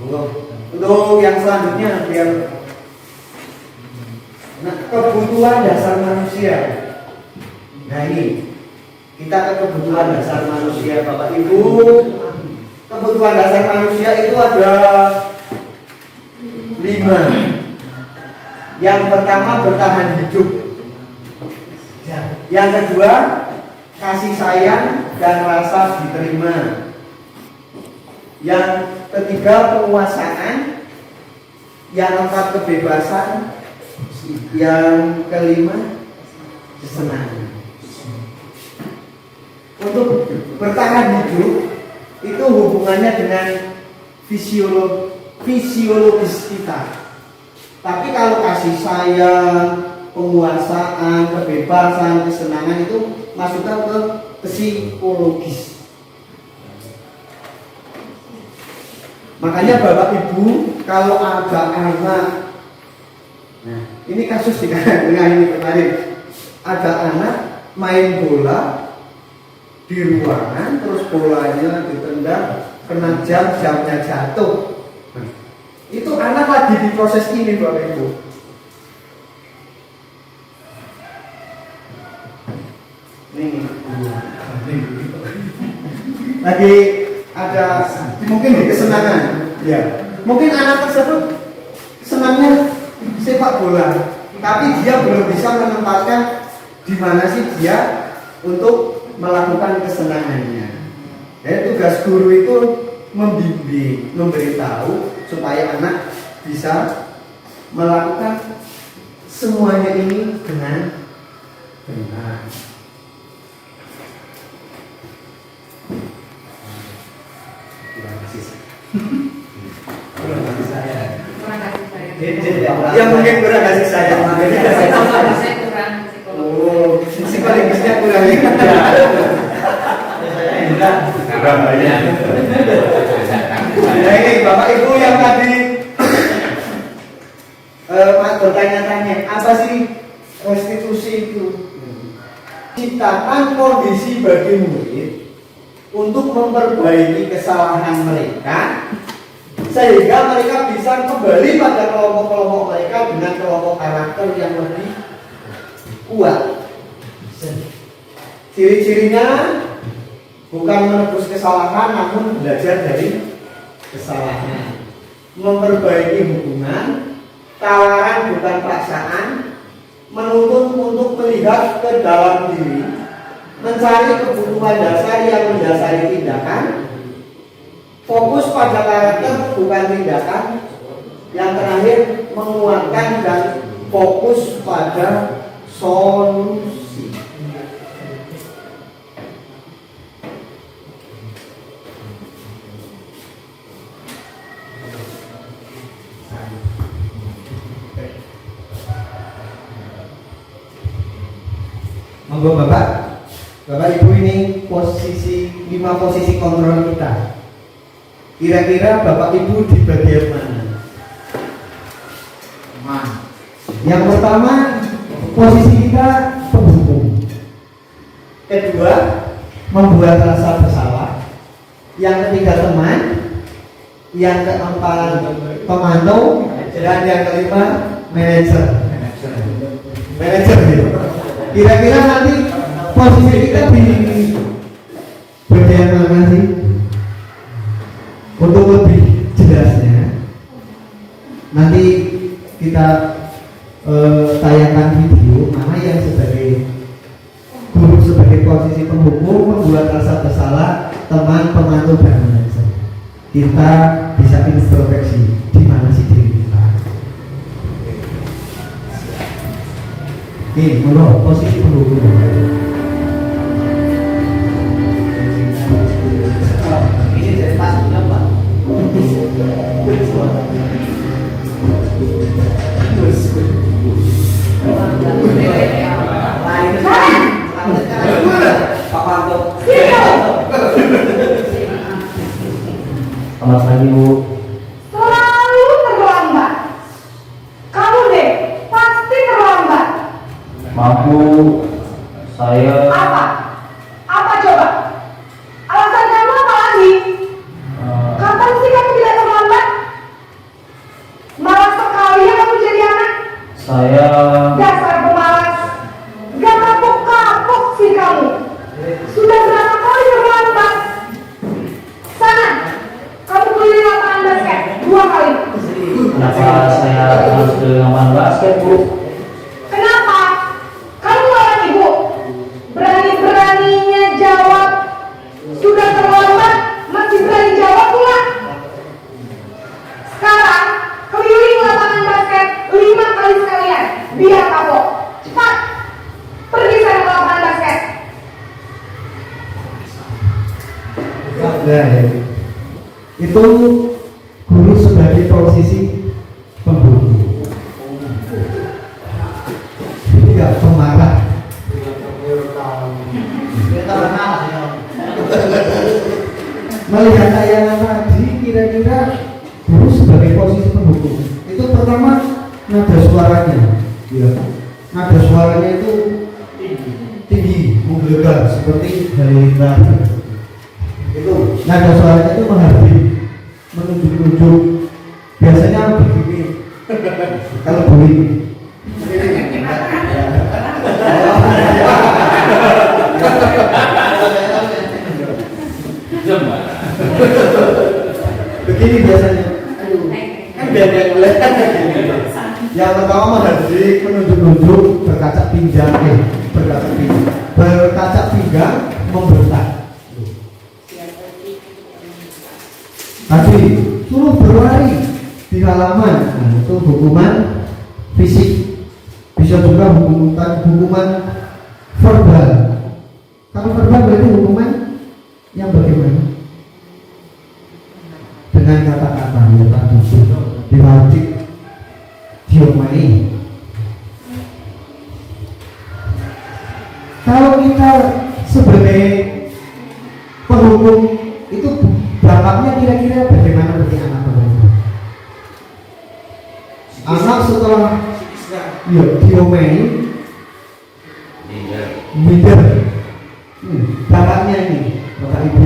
Untuk yang selanjutnya biar kebutuhan dasar manusia. Nah ini kita ke kebutuhan dasar manusia Bapak Ibu. Kebutuhan dasar manusia itu ada 5. Yang pertama bertahan hidup. Yang kedua kasih sayang dan rasa diterima. Yang ketiga penguasaan. Yang keempat kebebasan. Yang kelima kesenangan. Untuk bertahan hidup itu hubungannya dengan fisiologis kita. Tapi kalau kasih sayang, penguasaan, kebebasan, kesenangan itu masukkan ke psikologis. Makanya Bapak Ibu kalau ada anak, nah ini kasus di tengah ini kemarin, ada anak main bola di ruangan terus bolanya ditendang kena jamnya jatuh. Itu anak lagi di proses ini Bapak Ibu. Nih, lagi ada mungkin di kesenangan. Ya, mungkin anak tersebut senangnya sepak bola, tapi dia belum bisa menempatkan di mana sih dia untuk melakukan kesenangannya. Jadi tugas guru itu membimbing, memberitahu supaya anak bisa melakukan semuanya ini dengan benar. Kurang kasih saya. Yang mungkin kurang kasih sayang. Saya kurang psikolog. Oh, psikologisnya kurang. Kurang banyak. Nah ini Bapak Ibu yang tadi bertanya-tanya apa sih restitusi itu? Ciptakan kondisi bagi murid untuk memperbaiki kesalahan mereka sehingga mereka bisa kembali pada kelompok-kelompok mereka dengan kelompok karakter yang lebih kuat. Ciri-cirinya bukan menebus kesalahan namun belajar dari kesalahan, memperbaiki hubungan, tawaran bukan paksaan, menuntut untuk melihat ke dalam diri, mencari kebutuhan dasar yang mendasari tindakan, fokus pada karakter bukan tindakan, yang terakhir menguatkan dan fokus pada solusi. Monggo Bapak Ibu, ini posisi 5 posisi kontrol kita. Kira-kira Bapak Ibu di bagian mana? Yang pertama posisi kita pendukung. Kedua membuat rasa bersalah, yang ketiga teman, yang keempat pemantau, dan yang kelima manajer. Manajer gitu. Kira-kira nanti posisi kita di bagian mana sih? Untuk lebih jelasnya, nanti kita tayangkan video mana yang sebagai guru sebagai posisi penghukum, membuat rasa bersalah, teman, pemantau, dan manajer. Kita bisa introspeksi di mana sih diri kita. Ini menurut posisi penghukum. Ini dari pasnya Pak. Selamat pagi Bu. Selalu terlambat. Kamu deh pasti terlambat. Maaf Bu, saya Apa? Apa coba? Alasan kamu apa lagi? Kapan sih kamu tidak terlambat? Malas sekali ya kamu jadi anak. saya Dasar pemalas. Gak kapok-kapok sih kamu. Sudah berapa kali terlambat? Sana, kamu keliling lapangan basket 2 kali. kenapa saya harus ke lapangan basket Bu? Kenapa? Kamu lawan ibu. Berani-beraninya jawab. Sudah terlambat, masih berani jawab pula. Sekarang, keliling lapangan basket 5 kali sekalian. Biar kapok. Cepat. Pergi sana ke lapangan basket. Nah, itu guru sebagai posisi pembunuh, tidak pemarah. Melihat tayangan tadi, kira-kira guru sebagai posisi pembunuh itu pertama nada suaranya, ya, nada suaranya itu tinggi, menggelegar seperti halilintar. Itu nada suaranya itu menghardik, menunjuk-nunjuk, biasanya begini kalau begini begini biasanya. Aduh, kan biar mulai. Yang pertama menghardik, menunjuk-nunjuk, berkaca pinggang, berkaca pinggang, membentak. Tadi suruh berlari di halaman, nah, itu hukuman fisik. Bisa juga hukuman verbal. Kalau verbal berarti hukuman yang bagaimana? Dengan kata-kata ya tadi diwajib diomai. Kalau kita sebagai penghukum itu bakatnya kira-kira bagaimana bagi anak mereka? Anak setelah diomai minder, bakatnya ini Bapak Ibu,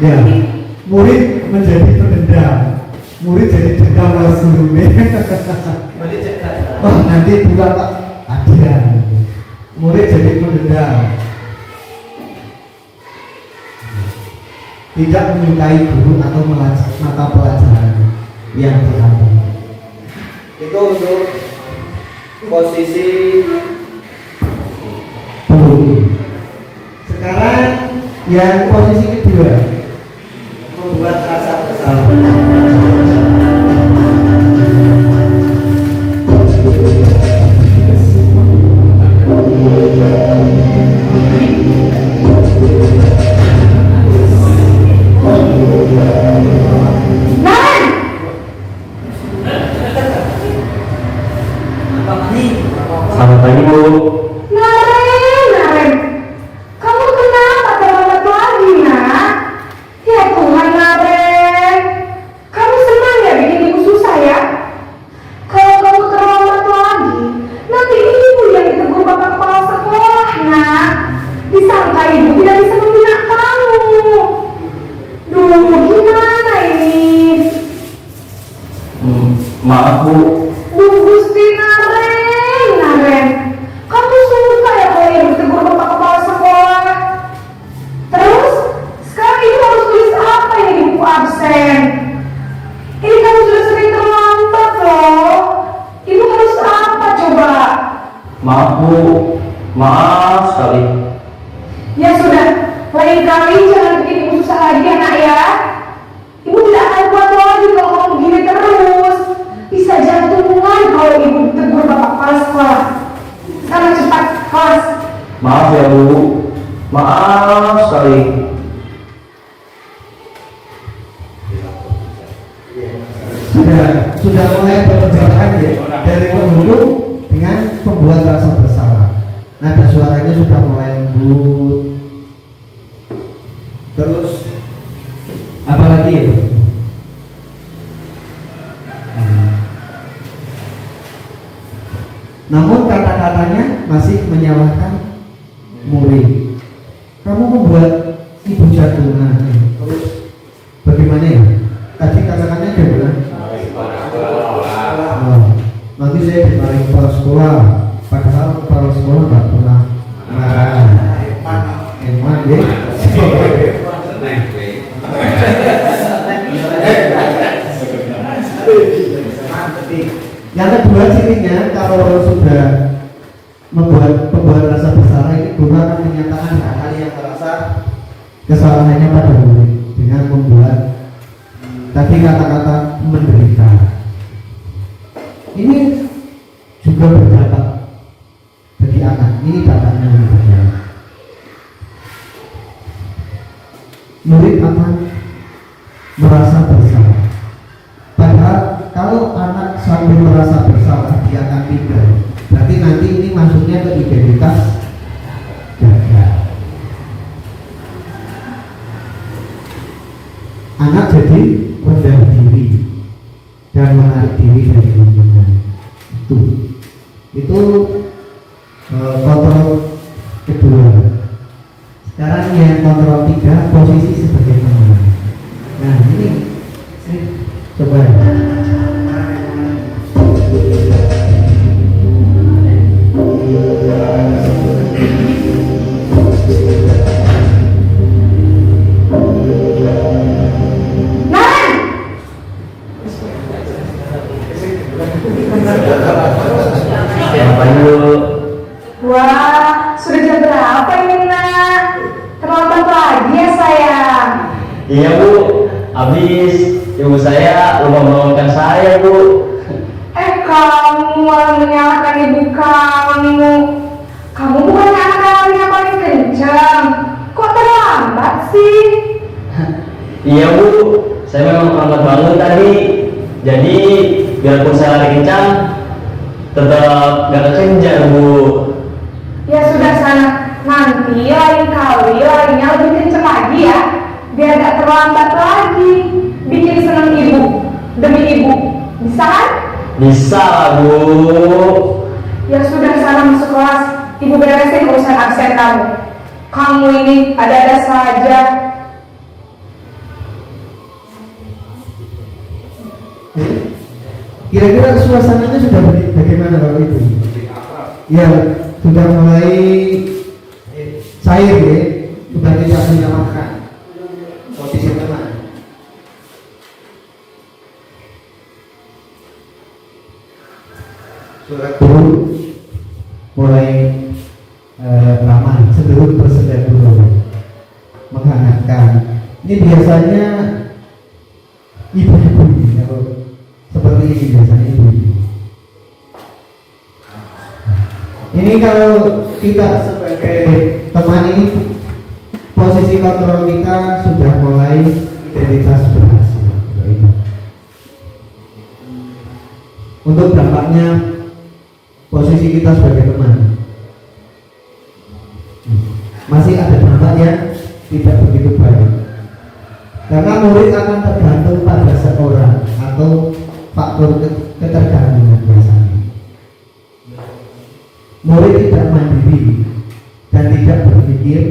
ya, murid menjadi pendendam, murid jadi dendam oleh gurunya. Oh nanti bukan Pak adian, murid jadi pendendam, tidak menyukai guru atau mata pelajaran yang diambil. Itu untuk posisi pembunuh. Sekarang yang posisi kedua, membuat rasa bersalah. Selamat pagi Bu. Naren, kamu kenapa terlambat lagi nak? Ya Tuhan Naren, kamu senang ya bikin ibu susah ya? Kalau kamu terlambat lagi, nanti ibu yang ditegur bapak kepala sekolah nak. Disangka ibu tidak bisa Maaf Bu. Bu Gusti Naren, kamu suka ya kalau ibu tegur bapak kepala sekolah? Terus sekarang ibu harus tulis apa ini di buku absen? Ini kamu sudah sering terlambat loh. Ibu harus apa coba? Maaf Bu. Maaf sekali. Ya sudah, lain kali jangan bikin ibu susah lagi anak ya. Ibu tidak akan kuat lagi kalau kamu begini terus. Bisa jantungan kalau ibu ditegur bapak kepala sekolah. Sekarang cepat kelas. Maaf ya Bu. Maaf sekali. Sudah mulai perbedaan ya dari penghulu dengan pembuat rasa bersalah. Nada suaranya sudah mulai lembut. Terus apalagi ya? Namun kata-katanya masih menyalahkan murid. Kamu membuat ibu jantungan. Terus bagaimana ya? Tadi kata-katanya dia bilang, nanti saya dimarahin kepala sekolah. Padahal kepala sekolah nggak pernah marah. Emang ya? Yang kedua cirinya kalau sudah membuat rasa bersalah ini guru akan menyatakan hal-hal yang merasa kesalahannya pada murid dengan membuat tadi kata-kata menderita. Ini juga berdampak bagi anak. Ini dampaknya bagi anak. Murid akan merasa bersalah. Padahal kalau anak sambil merasa bersalah dia akan tinggal. Berarti nanti ini masuknya ke identitas gagal. Anak jadi rendah diri dan menarik diri dari lingkungan. Itu kontrol kedua. Sekarang yang kontrol tiga, posisi sebagai teman. Nah ini coba. Wah, sudah jam berapa ini nak? Terlambat lagi ya sayang. Iya Bu. Habis ibu saya lupa membangunkan saya Bu. Kamu malah menyalahkan ibu kamu. Kamu bukan anak yang paling kencang. Kok terlambat sih? Iya Bu. Saya memang terlambat bangun tadi. Jadi biarpun saya lari kencang, tetap gak kekenjar Bu. Ya sudah sana, nanti lain kali larinya lebih kencang lagi ya, biar gak terlambat lagi. Bikin senang ibu, demi ibu, bisa kan? Bisa lah Bu. Ya sudah sana masuk kelas, ibu beresin urusan absen kamu. Kamu ini ada-ada saja. Kira-kira suasananya sudah bagaimana kalau itu? Ya sudah mulai cair ya, sudah tidak menyamakan posisi teman. Surat guru mulai ramai, cenderung bersedia dulu, menghangatkan. Ini biasanya ibu-ibu ini kalau seperti ini biasanya ibu. Ini kalau kita sebagai teman ini posisi kontrol kita sudah mulai identitas berhasil. Untuk dampaknya posisi kita sebagai teman masih ada dampak yang tidak begitu baik. Karena murid akan tergantung pada seorang atau faktor ketergantungan biasanya. Murid tidak mandiri dan tidak berpikir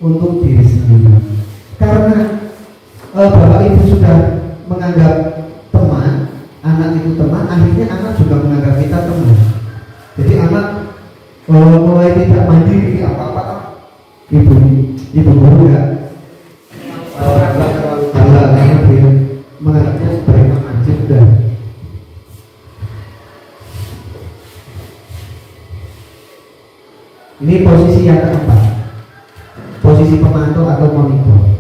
untuk diri sendiri. Karena bapak ibu sudah menganggap teman, anak itu teman, akhirnya anak juga menganggap kita teman. Jadi anak mulai tidak mandiri apa-apa ibu guru ya terlalu galak karena dia menganggapnya sebagai teman juga. Ini posisi yang keempat, posisi pemantau atau monitor.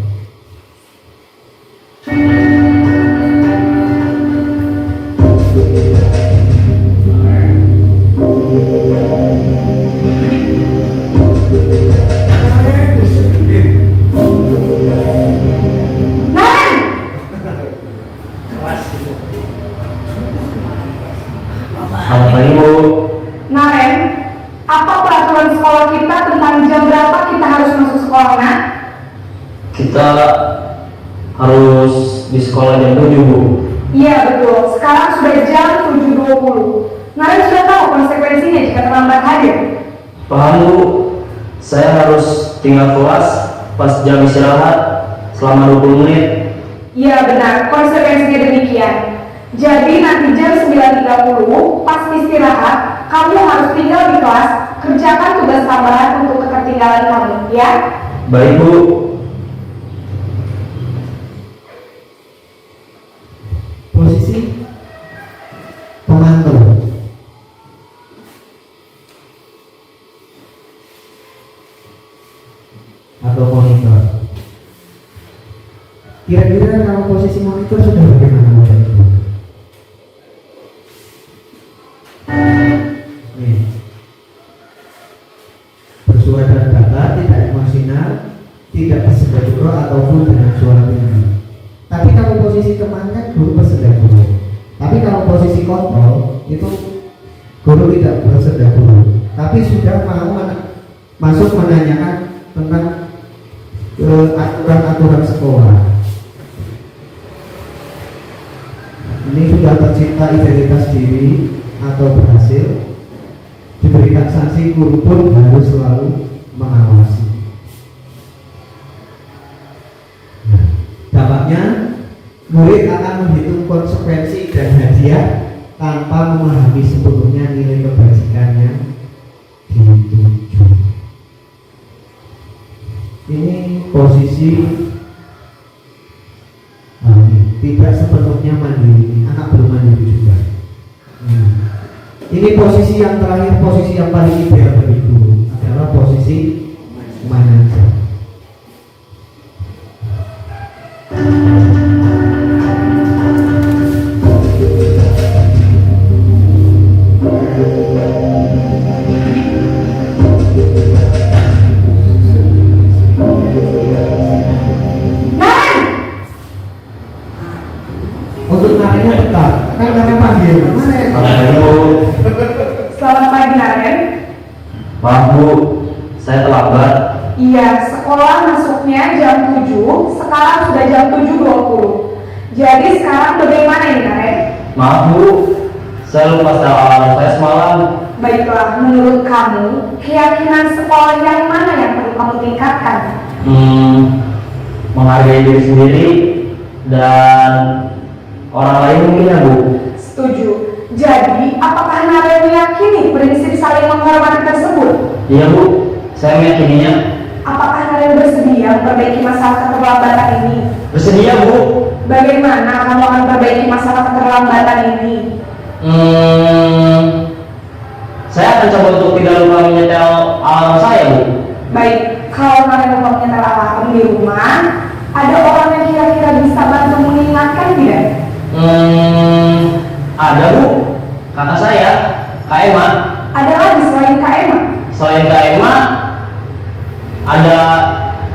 Selamat pagi Bu. Naren, apa peraturan sekolah kita tentang jam berapa kita harus masuk sekolah, Nak? Kita harus di sekolah jam 7 Bu. Iya betul, sekarang sudah jam 7.20. Naren sudah tahu konsekuensinya jika terlambat hadir. Paham Bu, saya harus tinggal kelas pas jam istirahat selama 20 menit. Iya benar, konsekuensinya demikian. Jadi nanti jam 9.30 pas istirahat, kamu harus tinggal di kelas, kerjakan tugas tambahan untuk ketertinggalan kamu, ya? Baik Bu. Posisi pemantau atau monitor. Kira-kira kalau posisi monitor sudah bagaimana Bapak Ibu? Nih, bersuara data, tidak emosional, tidak bersedekah ataupun dengan suara tinggi. Tapi kalau posisi teman kan guru bersedekah. Tapi kalau posisi kontrol itu guru tidak bersedekah. Tapi sudah mau masuk menanyakan tentang aturan-aturan sekolah. Ini sudah tercipta identitas diri atau berhasil, diberikan sanksi, guru pun harus selalu mengawasi. Dampaknya, murid akan menghitung konsekuensi dan hadiah tanpa memahami sepenuhnya nilai kebajikan yang dituju. Ini posisi tidak sepenuhnya mandiri, anak belum mandiri juga. Ini posisi yang terakhir, posisi yang paling ideal bagi guru adalah posisi manajer. Untuk narenya tetap, kan karena panggil. Selamat pagi, Naren. Maaf Bu, saya terlambat. Iya, sekolah masuknya jam 7, sekarang sudah jam 7.20. Jadi sekarang bagaimana ini, Naren? Maaf Bu, saya lupa setel alarm saya semalam. Baiklah, menurut kamu, keyakinan sekolah yang mana yang perlu kamu tingkatkan? Menghargai diri sendiri dan orang lain mungkin ya Bu. Setuju. Jadi, apakah Naren meyakini prinsip saling menghormati tersebut? Iya Bu, saya meyakininya. Apakah Naren bersedia memperbaiki masalah keterlambatan ini? Bersedia Bu. Bagaimana kamu akan memperbaiki masalah keterlambatan ini? Saya akan coba untuk tidak lupa menyetel alarm saya Bu. Baik, kalau Naren lupa menyetel alarm di rumah, ada orang yang kira-kira bisa bantu mengingatkan tidak? Ada Bu, kakak saya, Kak Emma. Ada lagi selain Kak Emma? Selain Kak Emma, ada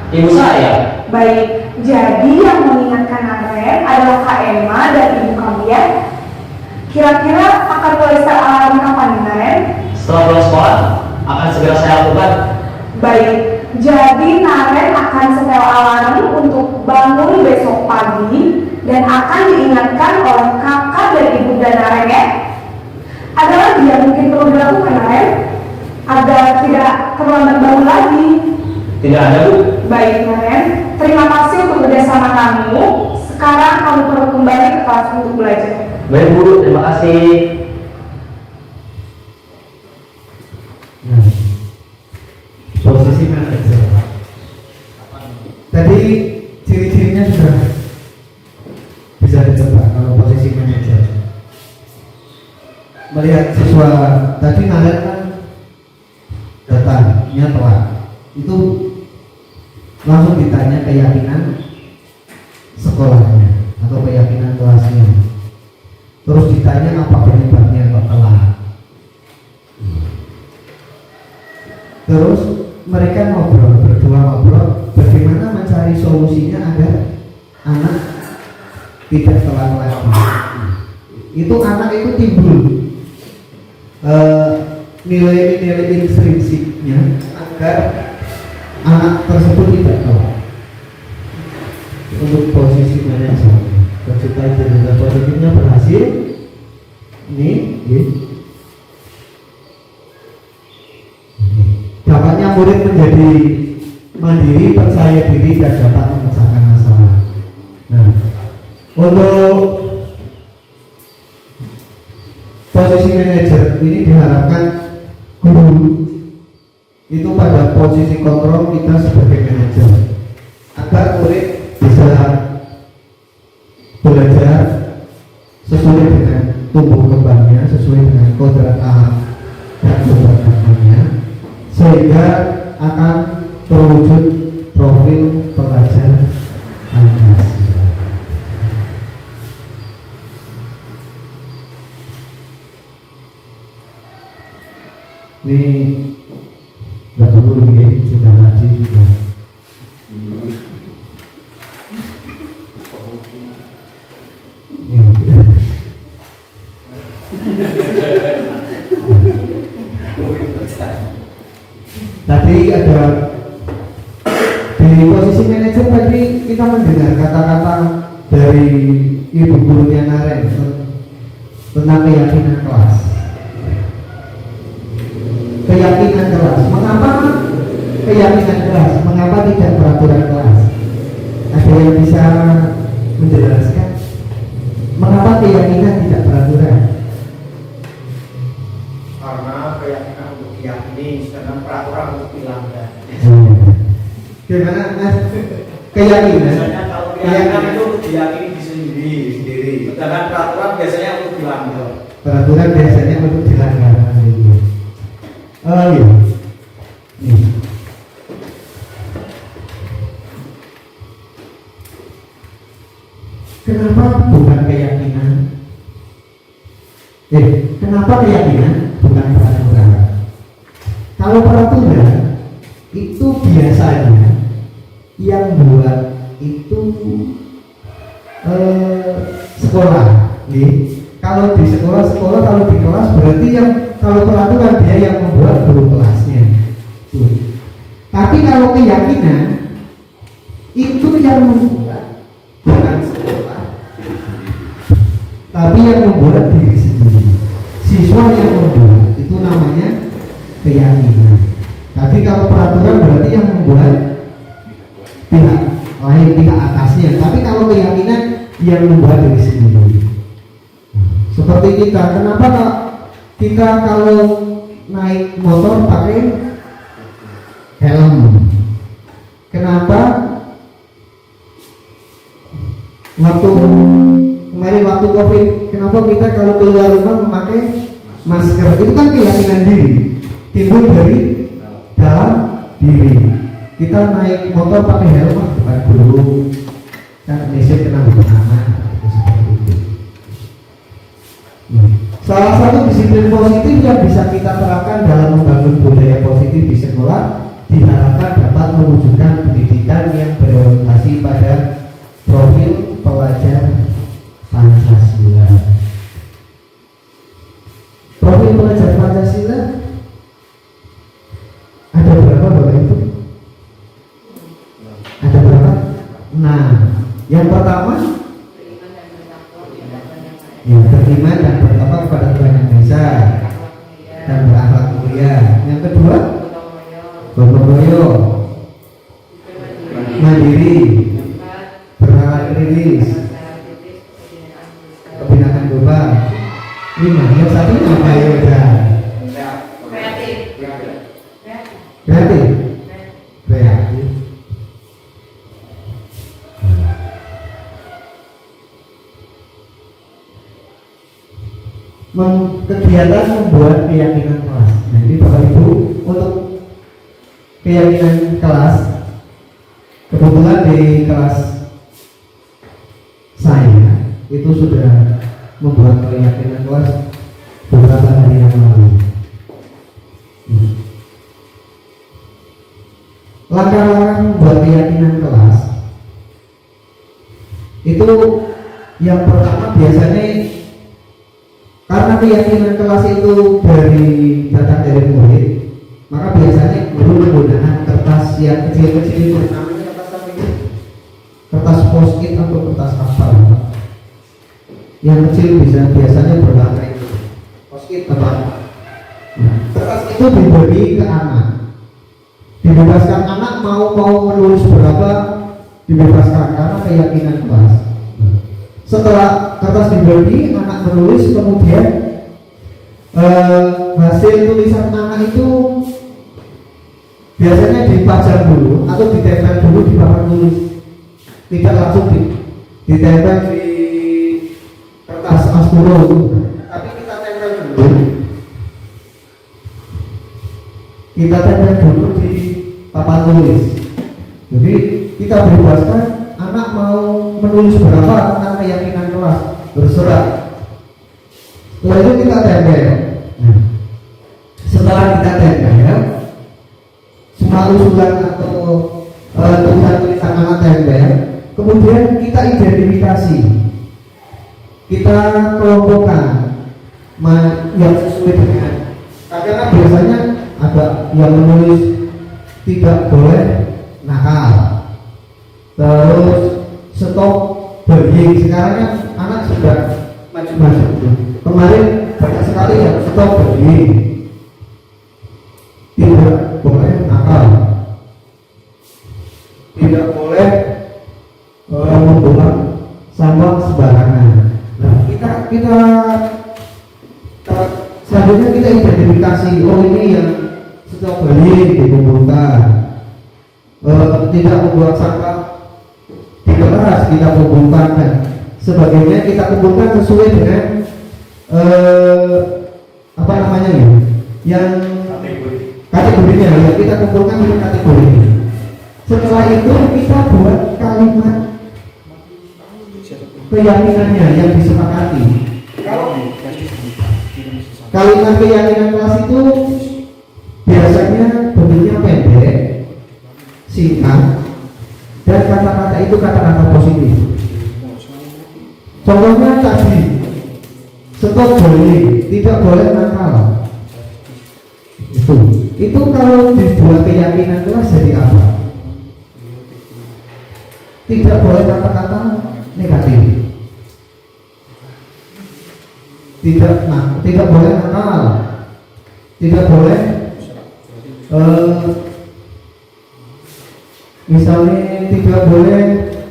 ibu saya. Baik, jadi yang mengingatkan Naren adalah Kak Emma dan ibu kamu ya? Kira-kira akan mulai start alarm kapan nih, Naren? Setelah pulang sekolah, akan segera saya lakukan. Baik, jadi Naren akan setel alarm untuk bangun besok pagi dan akan diingatkan oleh kakak dan ibu dan Naren ya. Ada lagi yang mungkin perlu dilakukan, Naren, agar tidak terlambat bangun lagi? Tidak ada Bu. Baik, Naren, terima kasih untuk kerjasama kamu. Sekarang kamu perlu kembali ke kelas untuk belajar. Baik Bu, terima kasih. Nah, posisi manajer. Tadi ciri-cirinya sudah bisa ditebak kalau posisi manajer. Melihat siswa tadi ngalir kan datangnya telat, itu langsung ditanya keyakinan sekolahnya atau keyakinan kelasnya, terus ditanya apa penyebabnya kok telat. Terus mereka berdua ngobrol bagaimana mencari solusinya agar anak tidak telat lagi. Itu anak itu timbul nilai-nilai intrinsiknya agar anak tersebut tidak telat. Untuk posisi manajer, tercipta dinamika positifnya berhasil. Ini, dapatnya murid menjadi mandiri, percaya diri, dan dapat memecahkan masalah. Nah, untuk posisi manajer ini diharapkan guru itu pada posisi kontrol kita sebagai manajer agar murid bisa belajar sesuai dengan tumbuh kembangnya, sesuai dengan kodrat alam dan kodrat agamanya, sehingga akan terwujud profil pelajar Pancasila. Ini nggak perlu ini sudah ngaji juga. Tadi ada di posisi manajer tadi kita mendengar kata-kata dari ibu gurunya Naren tentang keyakinan kelas. Keyakinan kelas. Mengapa keyakinan kelas? Mengapa tidak peraturan kelas? Ada yang bisa menjelaskan mengapa keyakinan tidak peraturan? Karena keyakinan untuk diyakini, sedangkan peraturan untuk dilanggar. Gimana Mas? Keyakinan. Biasanya kalau keyakinan itu untuk diyakini sendiri. Sedangkan peraturan biasanya untuk dilanggar. Peraturan biasanya untuk dilanggar. Oh iya. Nih. Kenapa bukan keyakinan? Kenapa keyakinan bukan peraturan? Kalau peraturan itu biasanya yang buat itu sekolah. Nih, kalau di sekolah, kalau di kelas berarti yang kalau peraturan dia yang membuat guru kelasnya. Tapi kalau keyakinan itu yang membuat bukan sekolah, tapi yang membuat diri sendiri. Siswa yang membuat itu namanya keyakinan. Tapi kalau peraturan berarti yang membuat pihak lain, pihak atasnya. Tapi kalau keyakinan yang membuat diri sendiri. Seperti kita, kenapa kita kalau naik motor pakai helm? Kenapa waktu kemarin waktu COVID, kenapa kita kalau keluar rumah memakai masker? Itu kan keyakinan diri, timbul dari dalam diri. Kita naik motor pakai helm, bukan guru, kan Indonesia kena bencana. Salah satu disiplin positif yang bisa kita terapkan dalam membangun budaya positif di sekolah diharapkan dapat mewujudkan pendidikan yang berorientasi pada profil pelajar Pancasila. Profil pelajar Pancasila ada berapa Bapak Ibu? Ada berapa? Nah, yang pertama yang beriman dan bertakwa kepada Tuhan Yang Maha Esa dan berakhlak mulia. Yang kedua, gotong royong, mandiri, bernalar kritis, kebinakan global, kegiatan membuat keyakinan kelas. Nah, ini Bapak Ibu untuk keyakinan kelas, kebetulan di kelas saya itu sudah membuat keyakinan kelas beberapa hari yang lalu. Langkah-langkah membuat keyakinan kelas itu yang pertama biasanya karena keyakinan kelas itu datang dari murid, maka biasanya guru menggunakan kertas yang kecil-kecil itu, namanya kertas apa itu? Kertas post-it atau kertas apa? Yang kecil biasanya berwarna itu post-it apa? Nah, kertas itu diberi ke anak, dibebaskan anak mau menulis berapa dibebaskan karena keyakinan kelas. Setelah kertas dibagi, anak menulis, kemudian hasil tulisan anak itu biasanya dipajang dulu atau ditempel dulu di papan tulis, tidak langsung ditempel di kertas asturo, tapi kita tempel dulu di papan tulis. Jadi kita bebaskan anak mau menulis berapa tentang keyakinan kelas, berserah. Setelah itu kita tempel. Setelah kita tempel, semua usulan atau tulisan anak tempel, kemudian kita identifikasi, kita kelompokkan yang sesuai dengan. Karena biasanya ada yang menulis tidak boleh nakal, terus stop bullying. Sekarang kan anak sudah maju-maju. Kemarin banyak sekali yang stop bullying, tidak boleh nakal, tidak boleh membuang sampah sembarangan. Nah, kita selanjutnya kita identifikasi, oh ini yang stop bullying dikumpulkan, tidak membuang sampah di kelas kita kumpulkan dan sebagainya, kita kumpulkan sesuai dengan apa namanya ya, yang kategorinya ya, kita kumpulkan dengan kategorinya. Setelah itu kita buat kalimat keyakinannya yang disepakati. Kalimat keyakinan kelas itu biasanya bentuknya pendek, singkat, dan kata-kata itu kata-kata positif. Contohnya tadi, stop bullying, tidak boleh nakal. Itu kalau dibuat keyakinan kelas jadi apa? Tidak boleh kata-kata negatif, tidak boleh nakal, tidak boleh misalnya tidak boleh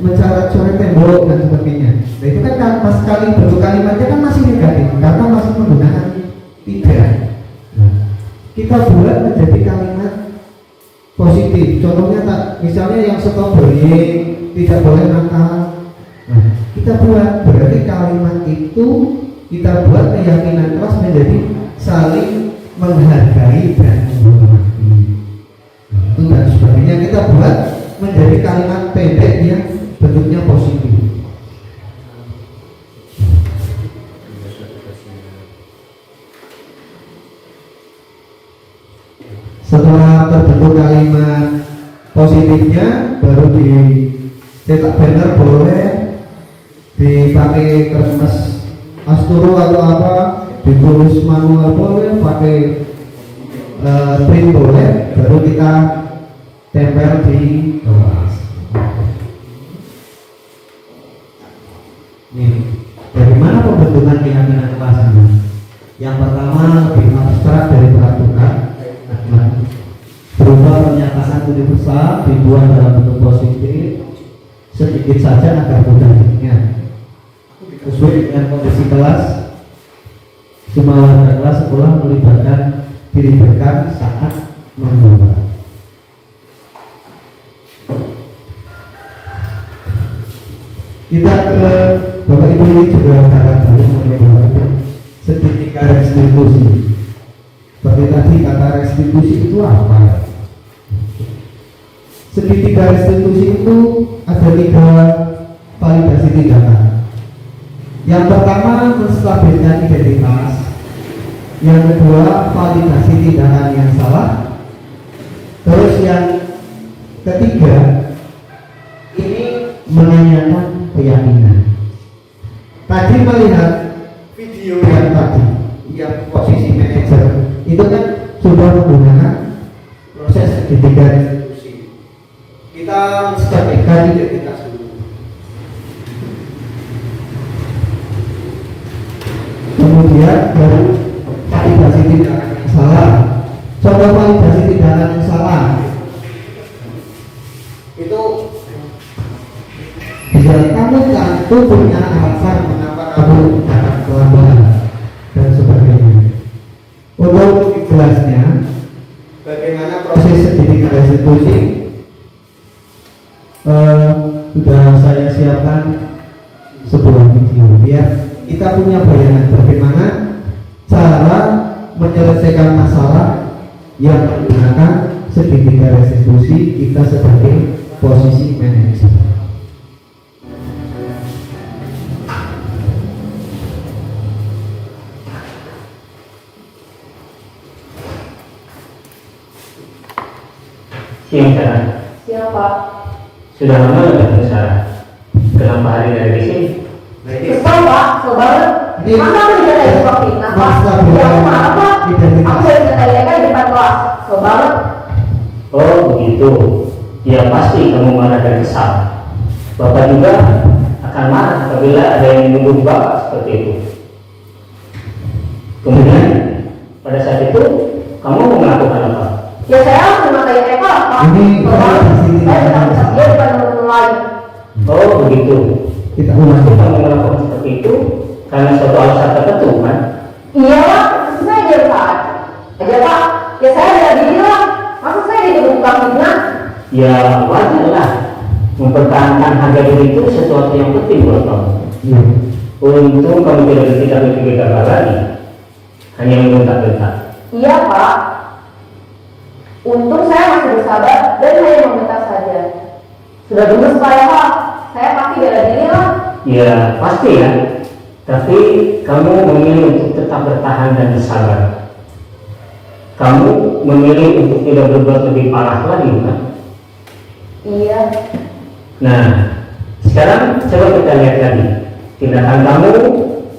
mencoret-coret tembok dan sebagainya. Nah, itu kan mas kali bentuk kalimatnya kan masih negatif karena masih menggunakan tidak. Nah, kita buat menjadi kalimat positif. Contohnya misalnya yang stop bullying, tidak boleh nakal. Nah, kita buat berarti kalimat itu kita buat keyakinan kelas menjadi saling menghargai dan menghormati. Itu dan sebagainya kita buat menjadi kalimat pendek yang bentuknya positif. Setelah terbentuk kalimat positifnya, baru dicetak banner, boleh dipakai kertas asturo atau apa, ditulis manual boleh, pakai print boleh, baru kita tempel di kelas. Nih, dari mana pembentukan keyakinan kelas ini? Yang pertama lebih abstrak dari peraturan, berupa pernyataan universal dibuat dalam bentuk positif, sedikit saja agar mudah diingat, sesuai dengan kondisi kelas. Semua warga kelas sekolah dilibatkan saat membuat. Kita ke Bapak Ibu ini juga harap sedikit garis dulu restitusi. Seperti tadi kata restitusi itu apa? Segitiga restitusi itu ada 3 validasi tindakan. Yang pertama menstabilkan identitas, yang kedua validasi tindakan yang salah, terus yang ketiga ini menanyakan keyakinan. Tadi melihat video yang tadi, yang posisi manajer itu kan sudah menggunakan proses segitiga restitusi. Kita menstabilkan identitas dulu. Kemudian baru validasi tindakan yang salah. Contoh validasi tindakan yang salah itu bila kamu tentu punya alasan mengapa kamu dapat kelambatan dan sebagainya. Untuk jelasnya, bagaimana proses segitiga restitusi sudah saya siapkan sebuah video biar kita punya bayangan bagaimana cara menyelesaikan masalah yang menggunakan segitiga restitusi kita sebagai posisi manajer. Siang Sarah. Siang Pak. Sudah lama nggak ketemu Sarah? Kenapa hari dari di sini? Kesel Pak, kesel banget. Ini- Masa aku dikatain suka fitnah Pak? Masa Ya bukan aku marah Pak. identitas. Aku udah dikatain di depan kelas. Kesel banget. Oh begitu. Ya pasti kamu marah dan kesal. Bapak juga akan marah apabila ada yang menuduh Bapak seperti itu. Kemudian pada saat itu kamu mau melakukan apa? Ya saya harus memakai Eva lah Pak. Ini Kesel banget. validasi Saya tidak tindakan. bisa dia depan teman-teman lain. Oh begitu. Kita Pasti ulangi. kamu melakukan seperti itu karena suatu alasan tertentu kan? Iya Pak, saya aja Pak. Aja Pak. Ya saya ada diri lah. Masa saya dibuka fitnah? Ya wajar lah. Mempertahankan harga diri itu sesuatu yang penting buat kamu. Iya. Untung kamu tidak berpikir gagal lagi, hanya membentak-bentak. Iya Pak. Untung saya masih bersabar dan hanya meminta saja. Sudah dulu supaya Pak, saya pasti bela diri lah. Ya pasti ya. Tapi kamu memilih untuk tetap bertahan dan bersabar. Kamu memilih untuk tidak berbuat lebih parah lagi kan? Iya. Nah, sekarang coba kita lihat lagi tindakan kamu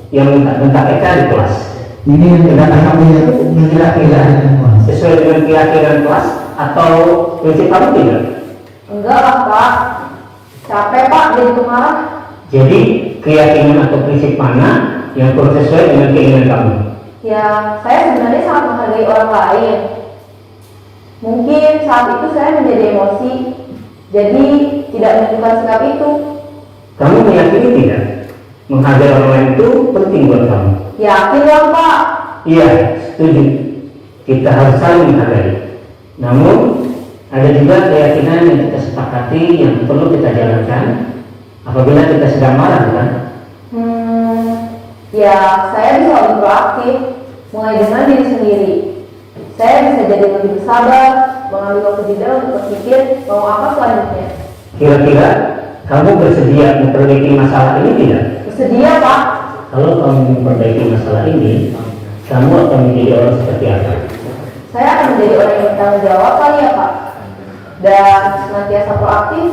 yang bentak-bentak Eka di kelas. Ini yang tindakan kamu yang Kira-kira mengira-kira. sesuai dengan keyakinan kelas atau prinsip kamu tidak? Enggak lah Pak. Capek Pak jadi marah. Jadi keyakinan atau prinsip mana yang kurang sesuai dengan keinginan kamu? Ya, saya sebenarnya sangat menghargai orang lain. Mungkin saat itu saya menjadi emosi, jadi tidak menentukan sikap itu. Kamu meyakini tidak? Menghargai orang lain itu penting buat kamu. Yakin lah Pak. Iya, setuju. Kita harus saling menghargai. Namun ada juga keyakinan yang kita sepakati yang perlu kita jalankan apabila kita sedang marah, kan? Ya saya bisa lebih proaktif, mulai dengan diri sendiri. Saya bisa jadi lebih bersabar, mengambil waktu jeda untuk berpikir mau apa selanjutnya. Kira-kira kamu bersedia memperbaiki masalah ini tidak? Bersedia Pak. Kalau kamu memperbaiki masalah ini, kamu akan menjadi orang seperti apa? Saya akan menjadi orang yang bertanggung jawab kali ya Pak. Dan senantiasa proaktif.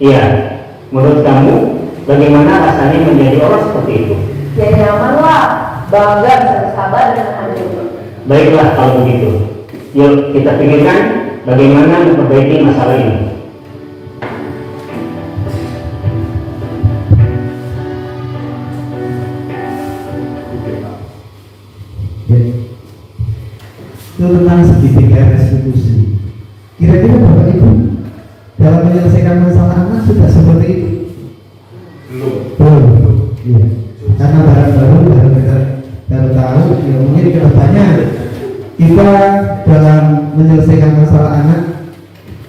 Iya, menurut kamu bagaimana rasanya menjadi orang seperti itu? Ya nyaman lah, bangga bisa bersabar dan menahan diri. Baiklah kalau begitu. Yuk kita pikirkan bagaimana memperbaiki masalah ini. Ya. Itu tentang segitiga restitusi. Kira-kira Bapak Ibu dalam menyelesaikan masalah anak sudah seperti itu? Belum. Iya. Karena baru tahu, ya mungkin kedepannya kita dalam menyelesaikan masalah anak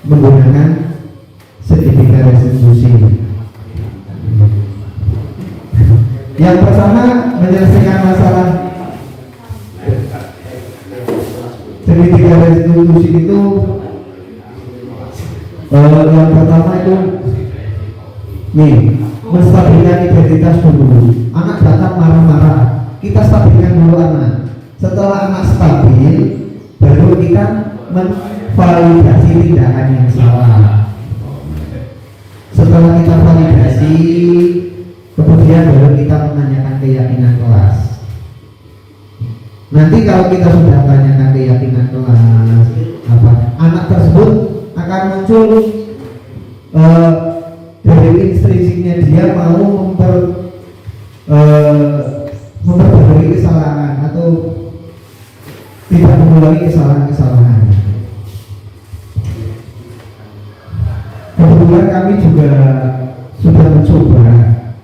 menggunakan segitiga restitusi. Yang pertama menyelesaikan masalah segitiga restitusi itu yang pertama itu nih, menstabilkan identitas dulu. Anak datang marah-marah, kita stabilkan dulu anak. Setelah anak stabil, baru kita memvalidasi tindakan yang salah. Setelah kita validasi, kemudian baru kita menanyakan keyakinan kelas. Nanti kalau kita sudah tanyakan keyakinan kelas, anak tersebut akan muncul dari instruksinya dia mau memperbaiki kesalahan atau tidak mengulangi kesalahan-kesalahan. Kebetulan kami juga sudah mencoba,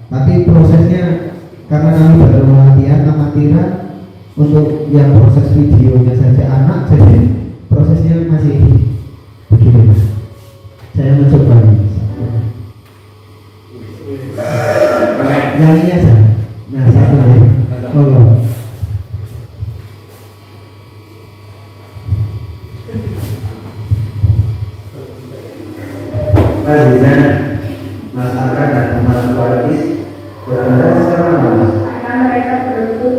tapi prosesnya karena kami baru latihan amatiran untuk yang proses videonya saja anak, jadi prosesnya masih begini mas. Saya mencoba yang ini aja. Nah satu lagi. Oh. Bagaimana masyarakat dan umat politis berada sekarang mas? Karena mereka berebut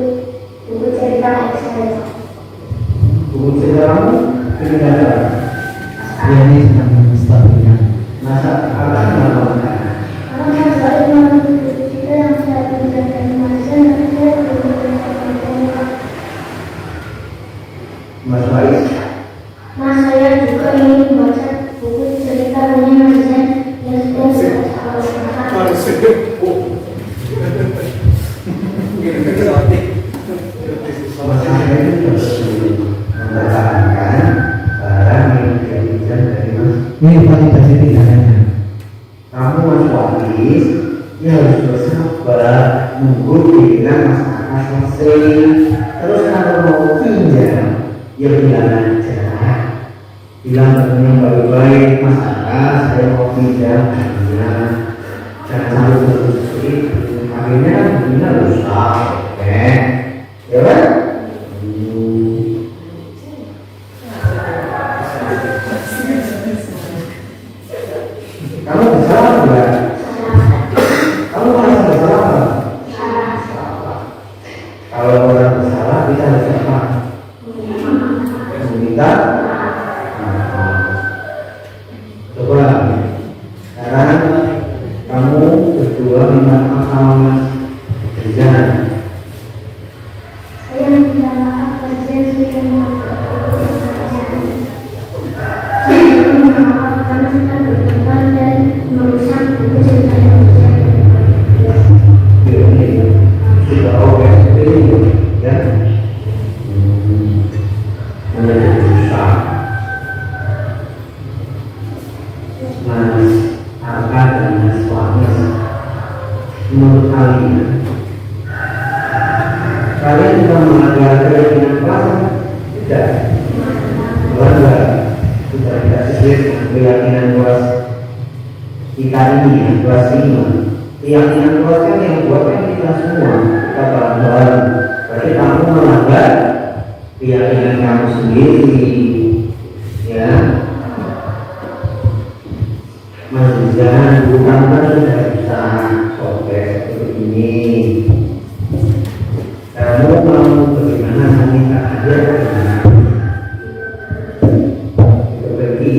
buku cerita saya. Buku cerita kamu ketinggalan. Ya ini sedang menstabilkan. Masa akan melakukan Karena saya selalu mengambil buku cerita yang saya belajar dari Malaysia dan saya belum belajar. Mas Faiz. Nah saya juga ingin membaca buku cerita punya Malaysia yang sudah saya Masalah itu mempertahankan barang yang dijadikan dari mas. Ini validasi tindakannya. Kamu mas Faiz, ya harus bersabar nunggu bila masalah selesai. Terus kalau mau pinjam, ya bilang aja. Bilang dengan baik-baik, masalah saya mau pinjam, jangan sampai terus-terus. Akhirnya begini rusak, ya kan? Kamu bersalah enggak? Kamu merasa bersalah enggak? Kalau orang bersalah kita harus apa? Meminta. Coba sekarang kamu berdua minta maaf sama Mas Rizal. Saya minta maaf pada saya sudah maaf karena sudah berdebat dan merusak buku cerita yang Ini sudah oke seperti ini, ya. Menjadi rusak. Mas Arka dan Mas Faiz, menurut kalian sudah melanggar keyakinan kelas? Tidak. Melanggar. Sudah tidak sesuai dengan keyakinan kelas kita ini, ya, kelas ini. Keyakinan kelas kan yang buatkan kita semua, kita bareng-bareng. Berarti kamu melanggar keyakinan kamu sendiri, ya. Mas Rizal, bukan kan sudah bisa sobek seperti ini. Kamu mau bagaimana minta aja seperti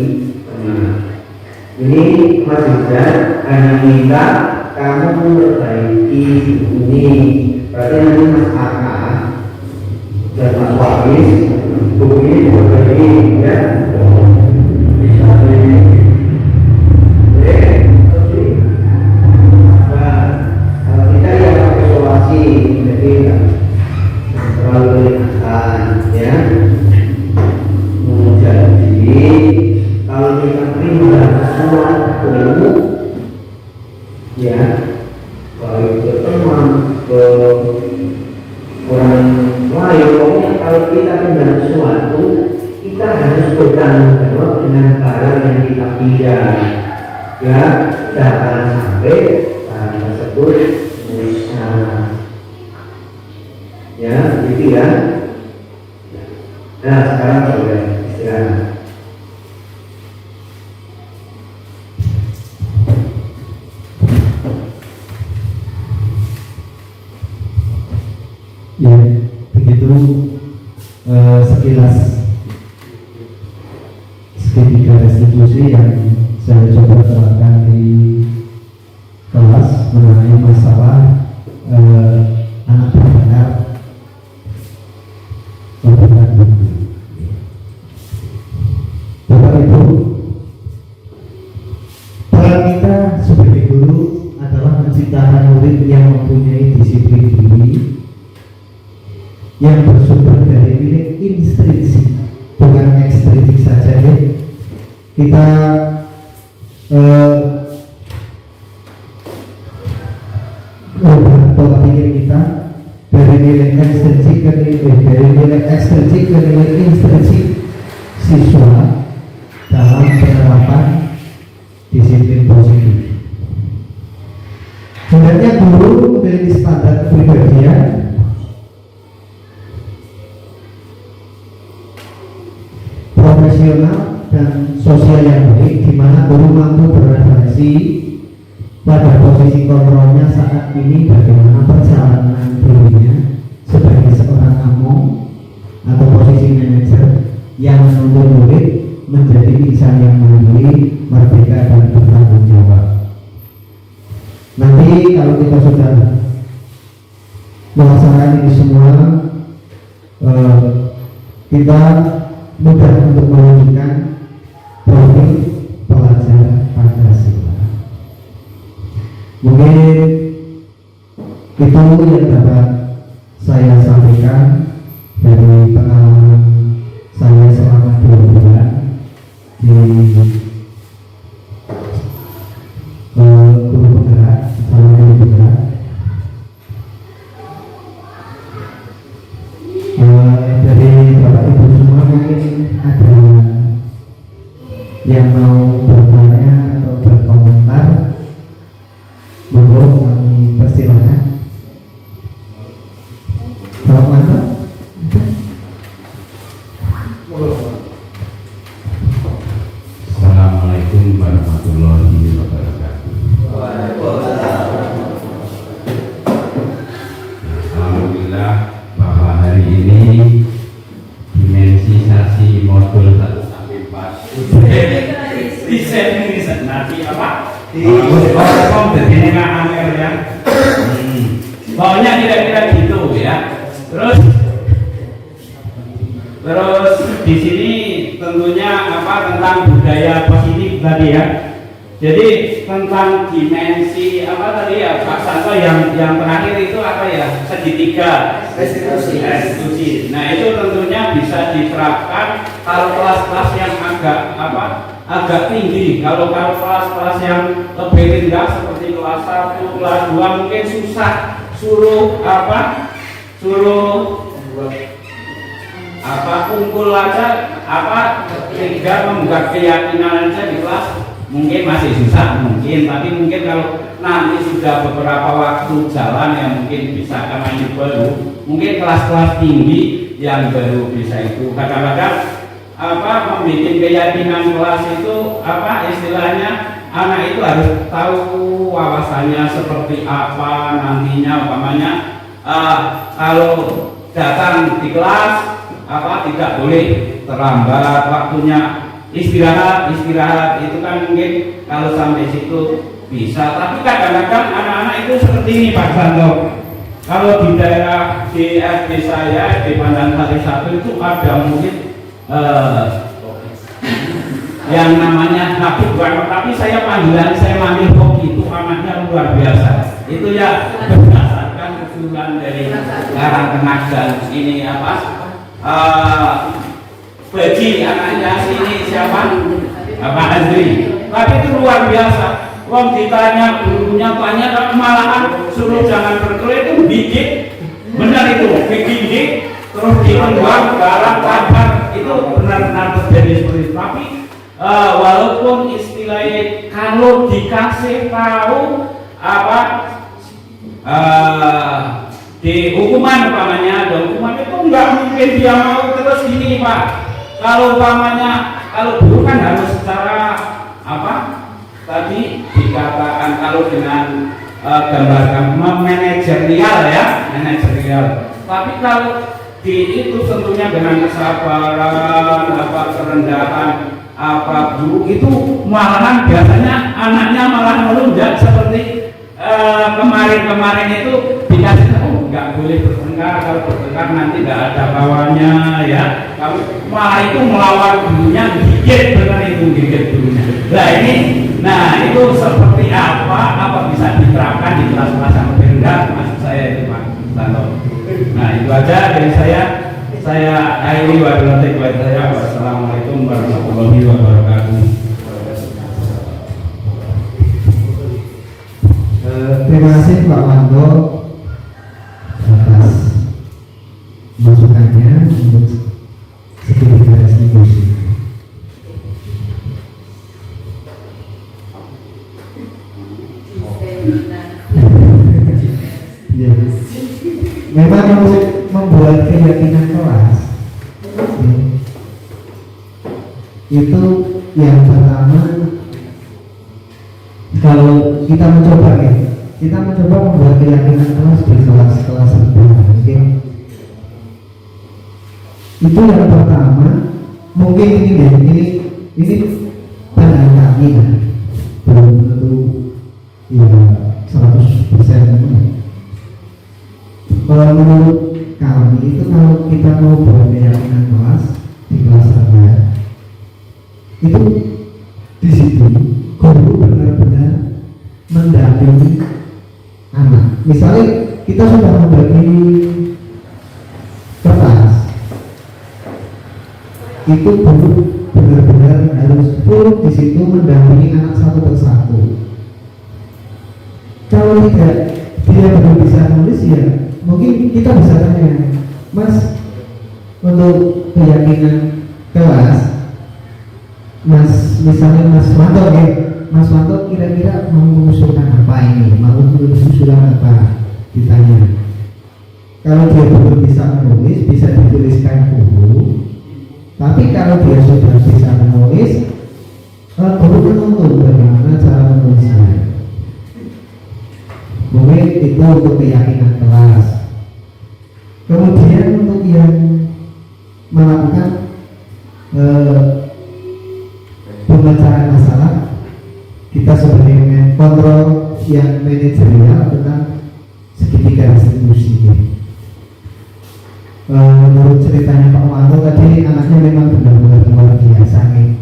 ini. Mas Rizal hanya minta kamu memperbaiki ini. Berarti nanti Mas Aka dan Mas Faiz buku ini diperbaiki, ya. Nah, sekarang boleh istirahat. Ya, begitu sekilas segitiga restitusi yang saya coba terapkan di kelas mengenai masalah anak berbakar Bapak Ibu, peran kita sebagai guru adalah menciptakan murid yang mempunyai disiplin diri yang bersumber dari nilai intrinsik, bukan ekstrinsik saja ya. Kita pola pikir kita dari nilai ekstrinsik ke nilai intrinsik siswa dalam penerapan disiplin positif. Sebenarnya guru memiliki standar kepribadian profesional dan sosial yang baik, di mana guru mampu beradaptasi pada posisi kontrolnya saat ini bagaimana perjalanan dirinya sebagai seorang among atau posisi manajer yang menuntun murid menjadi insan yang mandiri, merdeka dan bertanggung jawab. Nanti kalau kita sudah melaksanakan ini semua, kita mudah untuk menunjukkan profil pelajar Pancasila. Mungkin itu yang dapat saya sampaikan dari pengalaman saya selama 2 bulan di guru penggerak, calon guru penggerak. Dari Bapak Ibu semua mungkin ada yang mau bertanya atau berkomentar, monggo kami persilakan. Kalau mana? Assalamualaikum warahmatullahi wabarakatuh. Alhamdulillah bahwa hari ini dimensisasi modul 1 sampai 4 Desain nanti apa? Pokoknya kira-kira gitu ya. Terus di sini tentunya apa tentang budaya positif tadi ya. Jadi tentang dimensi apa tadi ya Pak Santo yang terakhir itu apa ya, segitiga restitusi. Nah itu tentunya bisa diterapkan kalau kelas-kelas yang agak tinggi. Kalau kelas-kelas yang lebih rendah seperti kelas 1, kelas 2 mungkin susah suruh kumpul aja tiga membuat keyakinan aja di kelas mungkin masih susah tapi mungkin kalau nanti sudah beberapa waktu jalan yang mungkin bisa karena ini baru mungkin kelas-kelas tinggi yang baru bisa itu kadang-kadang membuat keyakinan kelas itu istilahnya anak itu harus tahu wawasannya seperti apa nantinya umpamanya kalau datang di kelas tidak boleh terlambat waktunya istirahat itu kan mungkin kalau sampai situ bisa tapi kadang-kadang anak-anak itu seperti ini Pak Santo kalau di daerah di SD saya di Pandan Sari 1 itu ada mungkin yang namanya Habib Warno tapi saya manggil hoki itu anaknya luar biasa itu ya berdasarkan usulan dari Karang Kenak dan ini Baji anaknya sini siapa? Pak Azri. Tapi itu luar biasa. Wong ditanya gurunya tanya malahan suruh jangan berkelit itu gigit. Benar itu, gigit terus dibuang garap kabar itu benar-benar terjadi seperti itu. Tapi walaupun istilahnya kalau dikasih tahu di hukuman umpamanya ada hukuman itu nggak mungkin dia mau terus gini Pak. Kalau umpamanya, kalau dulu kan harus secara apa? Tadi dikatakan kalau dengan gambar manajerial ya, manajerial. Tapi kalau di itu tentunya dengan kesabaran, kerendahan, dulu itu malahan biasanya anaknya malah melunjak seperti kemarin itu dikasih nggak boleh bertengkar, kalau bertengkar nanti nggak ada kawannya ya. Kalau malah itu melawan gurunya, gigit benar itu gigit gurunya. Nah itu seperti apa bisa diterapkan di kelas-kelas yang berbeda, maksud saya itu Pak Santo. Nah itu aja dari saya akhiri wabillahi. Wassalamualaikum warahmatullahi wabarakatuh. Terima kasih Pak Mando atas masukannya untuk sedikit diskusi. Ya. Memang untuk membuat keyakinan kelas itu yang pertama, kalau kita mencoba membuat keyakinan kelas di kelas-kelas mungkin itu yang pertama. Mungkin ini pandangan kami kan, belum tentu ya 100%. Kalau menurut kami itu, kalau kita mau buat keyakinan kelas di kelas rendah, itu di situ guru benar-benar mendampingi anak. Misalnya kita sudah membagi kertas, itu guru benar-benar harus full di situ mendampingi anak satu persatu. Kalau tidak dia belum bisa nulis, ya mungkin kita bisa tanya, Mas, untuk keyakinan kelas, misalnya Mas Wanto ya, Mas Wanto kira-kira mau mengusulkan apa ini, mau mengusulkan apa, ditanya. Kalau dia belum bisa menulis, bisa dituliskan guru. Tapi kalau dia sudah bisa menulis, guru menuntut bagaimana cara menulisnya. Mungkin itu untuk keyakinan kelas. Kemudian untuk yang melakukan pembacaran masalah, kita sebagai kontrol yang manajerial tentang segitiga distribusi. Menurut ceritanya Pak Wanto tadi, anaknya memang benar-benar luar biasa nih.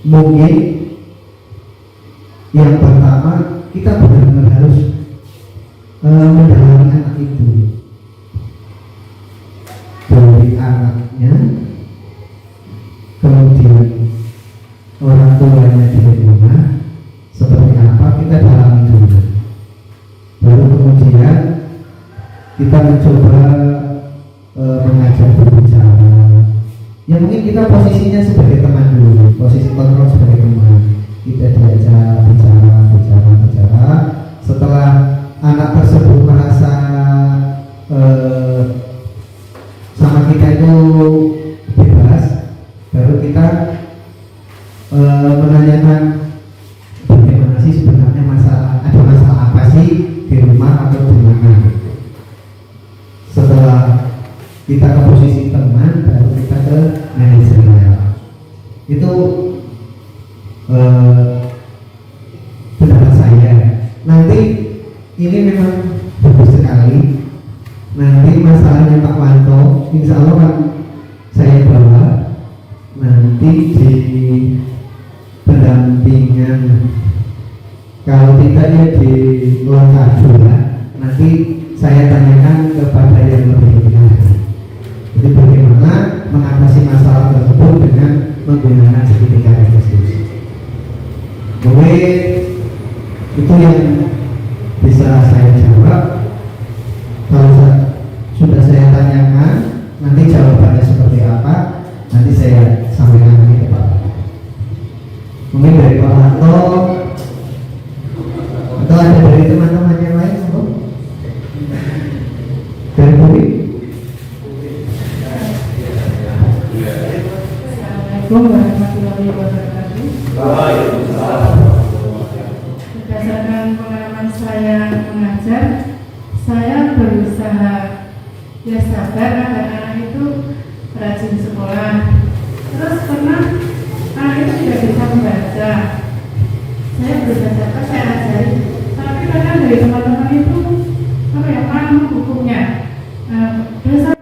Mungkin yang pertama, kita benar-benar harus mendalami anak itu, dari anaknya, kemudian orang tuanya di rumah seperti apa, kita dalami dulu. Baru kemudian kita mencoba mengajak berbicara. Ya mungkin kita posisinya sebagai teman dulu, posisi kontrol sebagai teman. Kita diajak bicara. Setelah anak tersebut merasa sama kita itu bebas, baru kita menanyakan bagaimana sih sebenarnya ada masalah apa sih di rumah atau di mana. Setelah kita ke posisi teman, baru kita ke manajerial. Itu pendapat saya. Nanti ini memang bagus sekali. Nanti masalahnya Pak Wanto, insya Allah kan saya bawa nanti di pendampingan. Kalau tidak ya di lokasi ya. Nanti saya tanyakan kepada yang lebih ahli. Jadi bagaimana mengatasi masalah tersebut dengan menggunakan segitiga diskusi. Mungkin itu yang bisa saya jawab. Kalau sudah saya tanyakan, nanti jawabannya seperti apa, nanti saya sampaikan lagi ke Pak. Mungkin dari Pak Harto atau ada dari teman-teman yang lain, dari Budi. Assalamualaikum warahmatullahi wabarakatuh. Berdasarkan pengalaman saya mengajar, saya berusaha ya sabar agar anak itu rajin sekolah. Terus pernah anak itu tidak bisa membaca. Saya berusaha saya ajari, tapi kadang dari teman-teman itu paham hukumnya. Dosa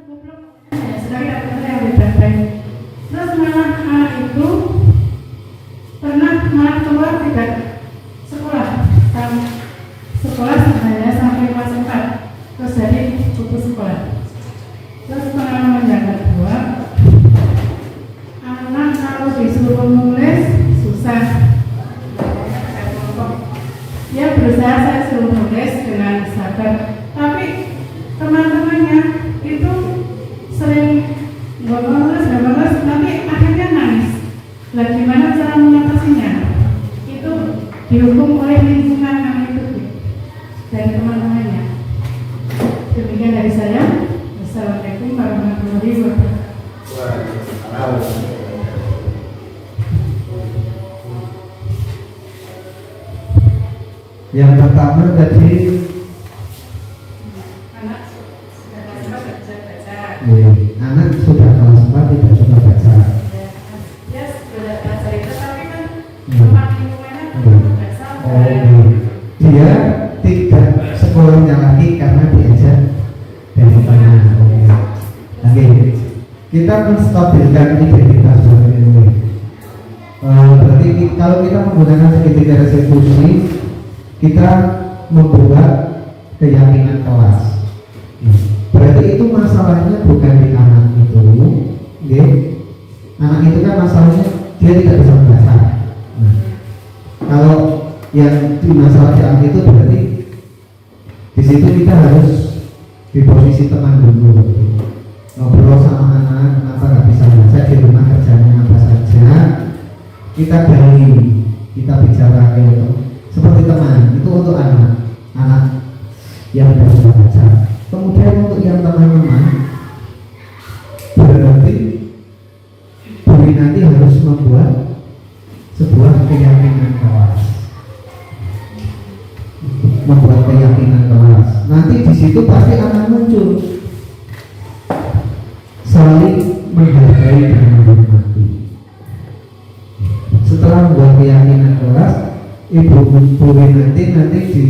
sekali kata yang baik. Terus malah anak itu pernah malah keluar tidak sekolah hanya sampai kelas 4, terus jadi putus sekolah. Terus pengalaman yang kedua, anak kalau disuruh menulis susah. Ya berusaha saya suruh nulis dengan sabar, tapi teman-temannya itu sering nggak nulis, tapi akhirnya nangis. Lah gimana cara mengatasinya? Itu dihukum oleh lingkungan anak itu dari teman-temannya. Demikian dari saya. Assalamualaikum warahmatullahi wabarakatuh. Yang pertama tadi anak sudah kelas 4 tidak suka baca. Ya sudah baca itu, tapi kan rumah lingkungannya tidak sama. Dia tidak sekolahnya lagi karena diajak dari mana. Oke, kita menstabilkan identitas ini. Berarti kalau kita menggunakan segitiga resolusi, kita membuat keyakinan kelas. Berarti itu masalahnya bukan di anak itu, ya. Anak itu kan masalahnya dia tidak bisa membaca. Nah, kalau yang di masalah di anak itu berarti di situ kita harus di posisi teman dulu, ngobrol sama anak kenapa nggak bisa baca, di rumah kerjanya apa saja, kita gali, kita bicara gitu. Seperti teman, itu untuk anak yang tidak bisa baca. Kemudian untuk yang teman-teman, berarti Bumi nanti harus membuat sebuah keyakinan kelas. Membuat keyakinan kelas. Nanti di situ pasti akan muncul saling menghargai dan menghormati. Setelah membuat keyakinan kelas, Ibu nanti di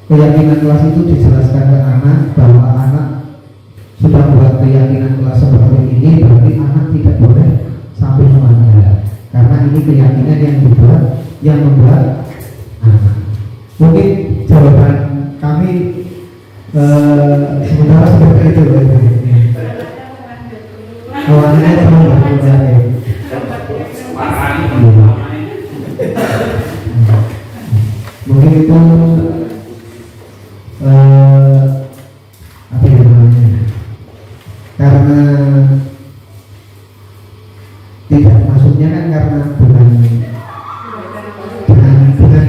keyakinan kelas itu dijelaskan ke anak bahwa anak sudah buat keyakinan kelas seperti ini, berarti anak tidak boleh sampai melanggar karena ini keyakinan yang membuat anak. Mungkin jawaban kami sementara seperti itu. Awalnya cuma berbicara. Mungkin itu apa ya namanya, karena tidak maksudnya kan karena bukan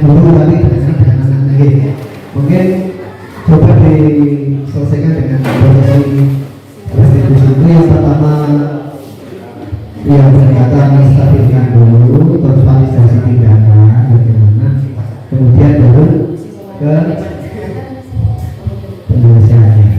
guru tapi dengan anak gitu. Mungkin coba diselesaikan dengan prosesi restitusi itu. Yang pertama yang berkata menstabilkan dulu, terus validasi tindakan bagaimana, kemudian baru ke penyelesaiannya.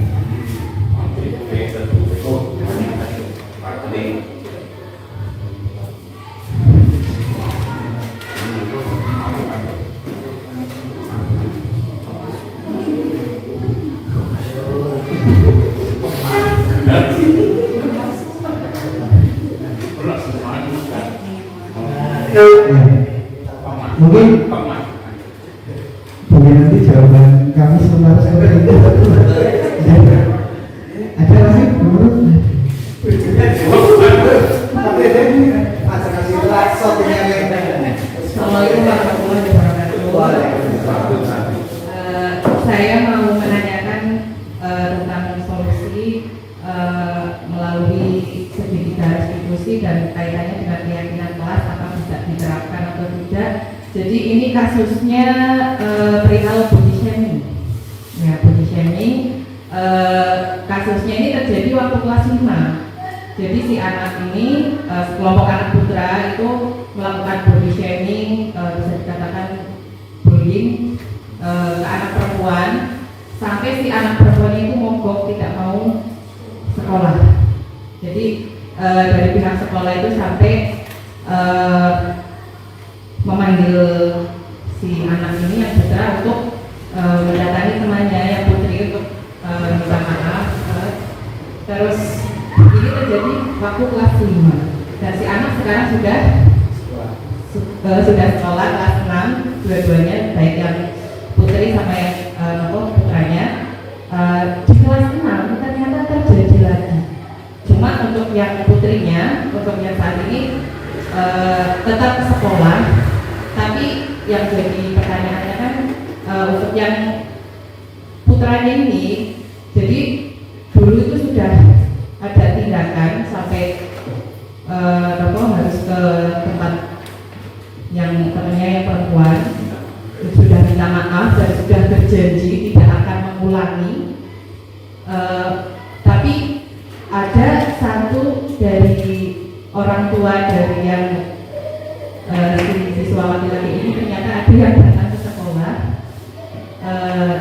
Mungkin nanti jawaban kami sementara seperti itu. Ada lagi menurut? Assalamualaikum warahmatullahi wabarakatuh. Saya mau menanyakan tentang solusi melalui segitiga restitusi dan kaitannya dengan keyakinan kelas, apakah bisa diterapkan atau tidak. Jadi ini kasusnya perihal body shaming. Ya, body shaming. Kasusnya ini terjadi waktu kelas 5. Jadi si anak ini, kelompok anak putra itu melakukan body shaming, bisa dikatakan bullying ke anak perempuan, sampai si anak perempuan itu mogok tidak mau sekolah. Jadi dari pihak sekolah itu sampai memanggil si anak ini yang putra untuk mendatangi temannya yang putri untuk minta maaf. Terus ini terjadi waktu kelas 5 dan si anak sekarang sudah sekolah kelas 6, dua-duanya baik yang putri sama yang putranya. Di kelas 6 ternyata terjadi lagi. Cuma untuk yang putrinya, untuk yang saat ini tetap sekolah, tapi yang jadi pertanyaannya kan untuk yang putranya ini, jadi dulu itu sudah ada tindakan sampai harus ke tempat yang temannya yang perempuan, sudah minta maaf dan sudah berjanji tidak akan mengulangi, tapi ada satu dari orang tua dari yang siswa laki-laki ini ternyata ada yang datang ke sekolah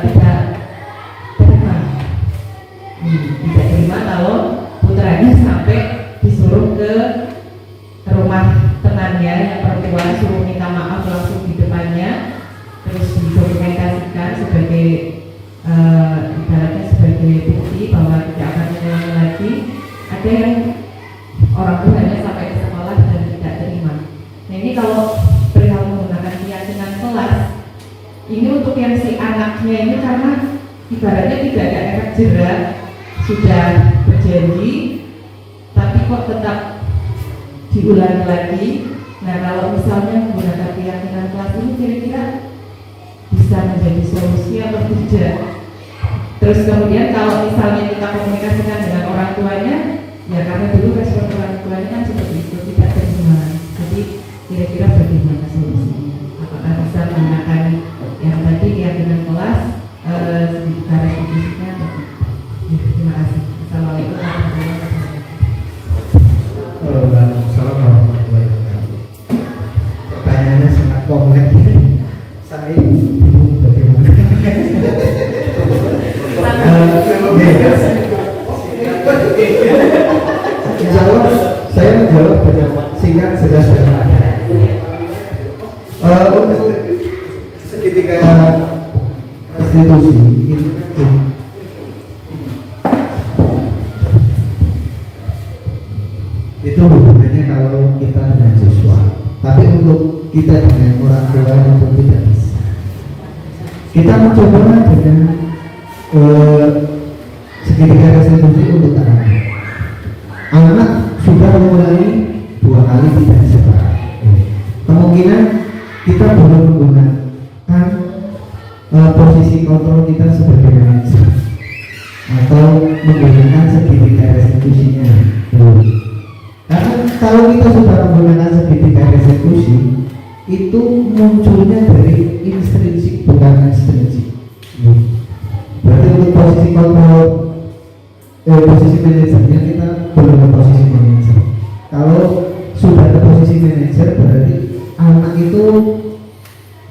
tidak terima kalau putranya sampai disuruh ke rumah temannya yang perempuan, suruh minta maaf langsung di depannya, terus didokumentasikan sebagai ibaratnya sebagai bukti bahwa tidak akan mengulangi lagi. Ada yang orang tuanya sampai ke sekolah dan tidak terima. Nah ini kalau perihal menggunakan keyakinan kelas, ini untuk yang si anaknya ini karena ibaratnya tidak ada efek jerah, sudah berjanji tapi kok tetap diulangi lagi. Nah kalau misalnya menggunakan keyakinan kelas ini kira-kira bisa menjadi solusi atau tidak? Terus kemudian kalau misalnya kita komunikasikan dengan orang tuanya, ya karena dulu respon orang tuanya kan seperti itu, tidak terima. Jadi kira-kira bagaimana solusinya? Apakah bisa menggunakan yang tadi keyakinan kelas, garis fisiknya atau tidak? Ya, terima kasih. Assalamualaikum warahmatullahi wabarakatuh. Waalaikumsalam warahmatullahi wabarakatuh. Pertanyaannya sangat kompleks. Saya bingung bagaimana. Insya Allah saya menjawab dengan singkat, jelas dan padat. Untuk segitiga restitusi itu hubungannya kalau kita dengan siswa, tapi untuk kita dengan orang tua itu tidak bisa. Kita mencoba dengan segitiga restitusi untuk anak sudah mengulangi 2 kali tidak separah. Kemungkinan kita belum menggunakan posisi kontrol kita sebagai manajer atau menggunakan segitiga restitusinya dulu. Karena kalau kita sudah menggunakan segitiga restitusi, itu munculnya dari intrinsik bukan ekstrinsik. Berarti untuk posisi kontrol posisi manajernya kita belum ke posisi manajer. Kalau sudah ke posisi manajer berarti anak itu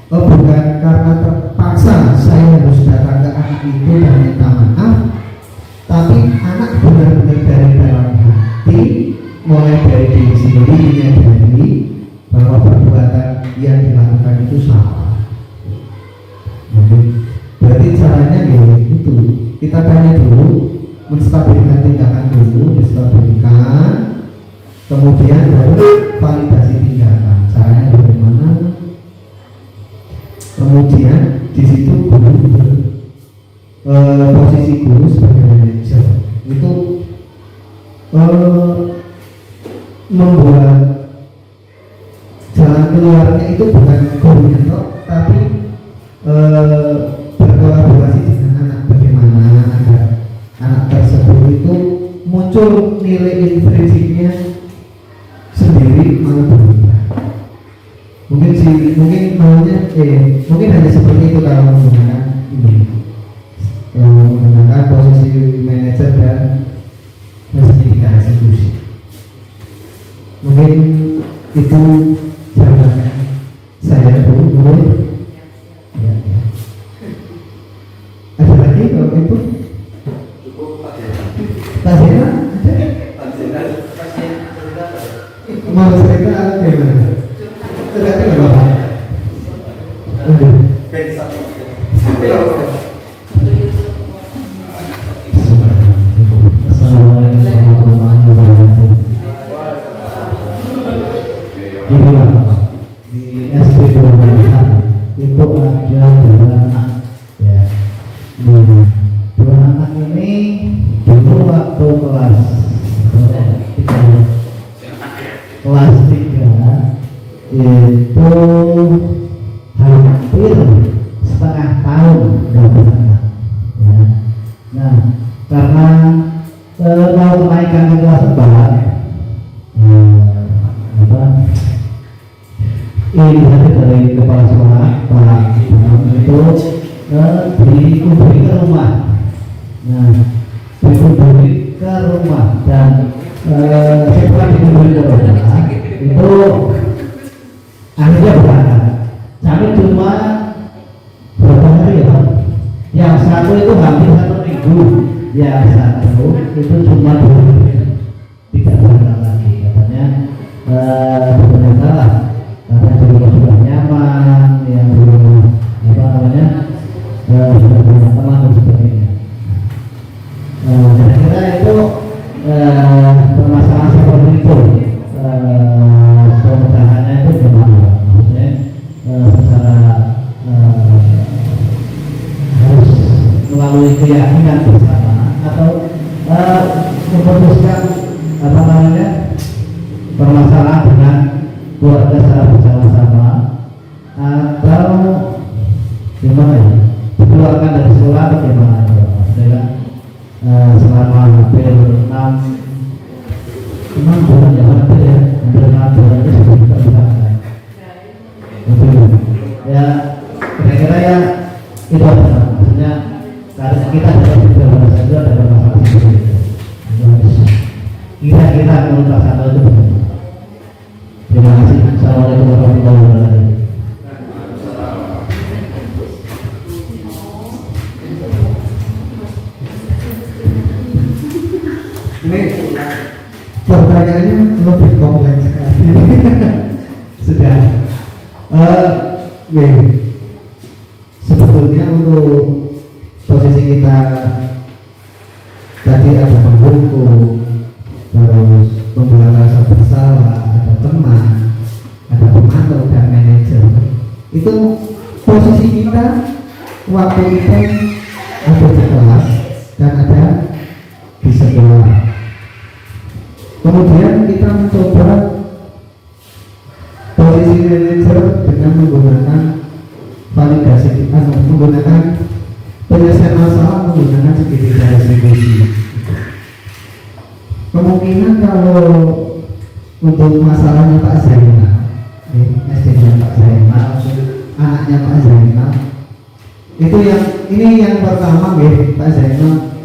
bukan karena terpaksa saya harus datang ke anak itu dan minta maaf, tapi anak benar-benar dari dalam hati, mulai dari diri sendiri menyadari bahwa perbuatan yang dilakukan itu salah. Berarti caranya ya itu, kita tanya dulu, menstabilkan tindakan dulu, distabilkan, kemudian baru validasi tindakan. Caranya bagaimana? Kemudian di situ guru posisi guru sebagai manajer itu membuat jalan keluarnya itu bukan gurunya tapi berkolaborasi dengan anak, bagaimana agar anak tersebut itu muncul nilai intrinsiknya sendiri malah berubah. Mungkin hanya seperti itu kalau menggunakan ini, menggunakan posisi manajer dan segitiga eksekusi. itu jawabannya saya dulu. Ya, ya. Ada lagi kalau itu? Pak Zena ada? Mau cerita apa gimana? Ternyata nggak apa-apa. Assalamualaikum warahmatullahi wabarakatuh. Inilah di SD Purwakarta itu ada dua anak, ya. Dua anak ini dulu waktu kelas 3 itu hampir setengah tahun nggak beranak, ya. Nah, karena mau menaikkan ke kelas 4, ini dari kepala sekolah Pak itu dikuburi ke rumah. Nah, dikuburi ke rumah dan setelah dikuburi ke rumah itu akhirnya berangkat. Kami cuma berapa hari ya? Yang satu itu hampir 1 minggu, yang satu itu cuma 2 hari, tidak berangkat lagi. Katanya ternyata lah, karena di rumah sudah nyaman, yang di rumah apa namanya sudah punya teman dan sebagainya. Kira-kira itu permasalahan seperti itu pemecahannya itu gimana? Maksudnya secara harus melalui keyakinan bersama atau memutuskan apa namanya permasalahan dengan keluarga secara bersama-sama, atau gimana ya, dikeluarkan dari sekolah atau gimana? Maksudnya selama hampir 6 bulan ya, hampir 6 bulan itu sudah kita berangkat. Ya, kira-kira ya itu adalah maksudnya karena kita sudah berasa itu ada masalah seperti itu. Kira-kira menurut Pak Santo itu benar. Terima kasih. Assalamualaikum warahmatullahi wabarakatuh. Ini pertanyaannya lebih kompleks sekali. Sudah. Sebetulnya untuk posisi kita tadi ada pembuku, terus pembuat rasa bersalah, ada teman, ada pemantau dan manajer. Itu posisi kita waktu itu ada di kelas dan ada di sekolah. Kemudian kita mencoba posisi manajer dengan menggunakan validasi, menggunakan penyelesaian masalah menggunakan segitiga resolusi. Kemungkinan kalau untuk masalahnya Pak Zainal, SD-nya Pak Zainal, anaknya Pak Zainal, itu yang ini yang pertama Pak Zainal,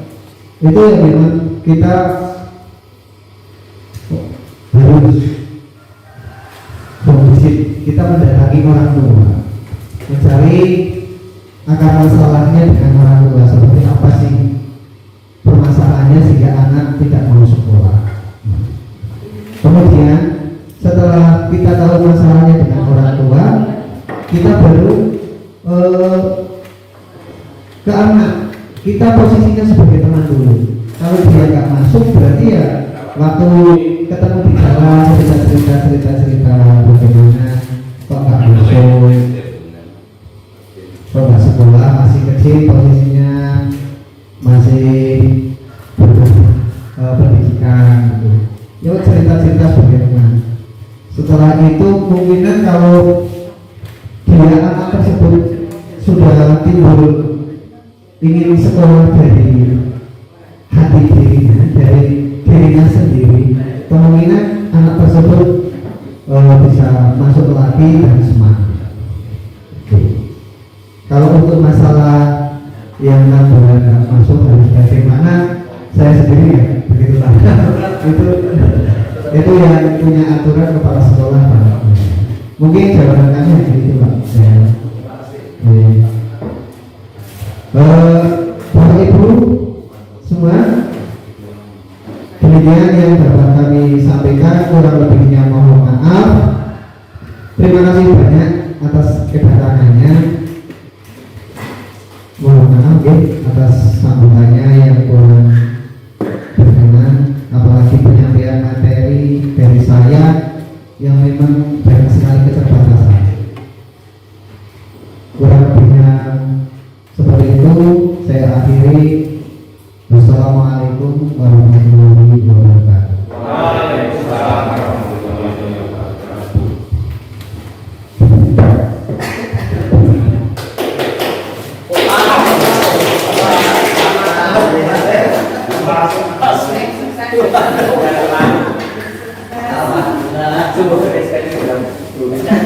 itu yang memang kita harus kita mendatangi orang tua, mencari akar masalahnya dengan orang tua, seperti apa sih permasalahannya sehingga anak tidak mau sekolah. Kemudian setelah kita tahu masalahnya dengan orang tua, kita baru ke anak. Kita posisinya sebagai teman dulu. Kalau dia nggak masuk, berarti ya waktu ketemu di jalan cerita bagaimana kok nggak masuk, kok nggak sekolah, masih kecil posisinya, masih pendidikan gitu. Ya cerita bagaimana. Setelah itu kemungkinan kalau dia anak tersebut sudah timbul ingin sekolah dari hati dirinya, dari dirinya sendiri, kemungkinan anak tersebut bisa masuk lagi dan semangat. Kalau untuk masalah yang nggak masuk harus bagaimana, saya sendiri ya begitulah. Itu itu yang punya aturan kepala sekolah Pak. Mungkin jawaban kami hanya itu Pak. Bapak Ibu semua, demikian yang dapat kami sampaikan, kurang lebihnya mohon maaf. Terima kasih banyak atas kedatangannya. Mohon maaf ya atas sambutannya yang kurang berkenan, apalagi penyampaian materi dari saya yang memang banyak sekali keterbatasan. Kurang lebihnya seperti itu saya akhiri. Wassalamualaikum warahmatullahi wabarakatuh. Waalaikumsalam warahmatullahi wabarakatuh. Coba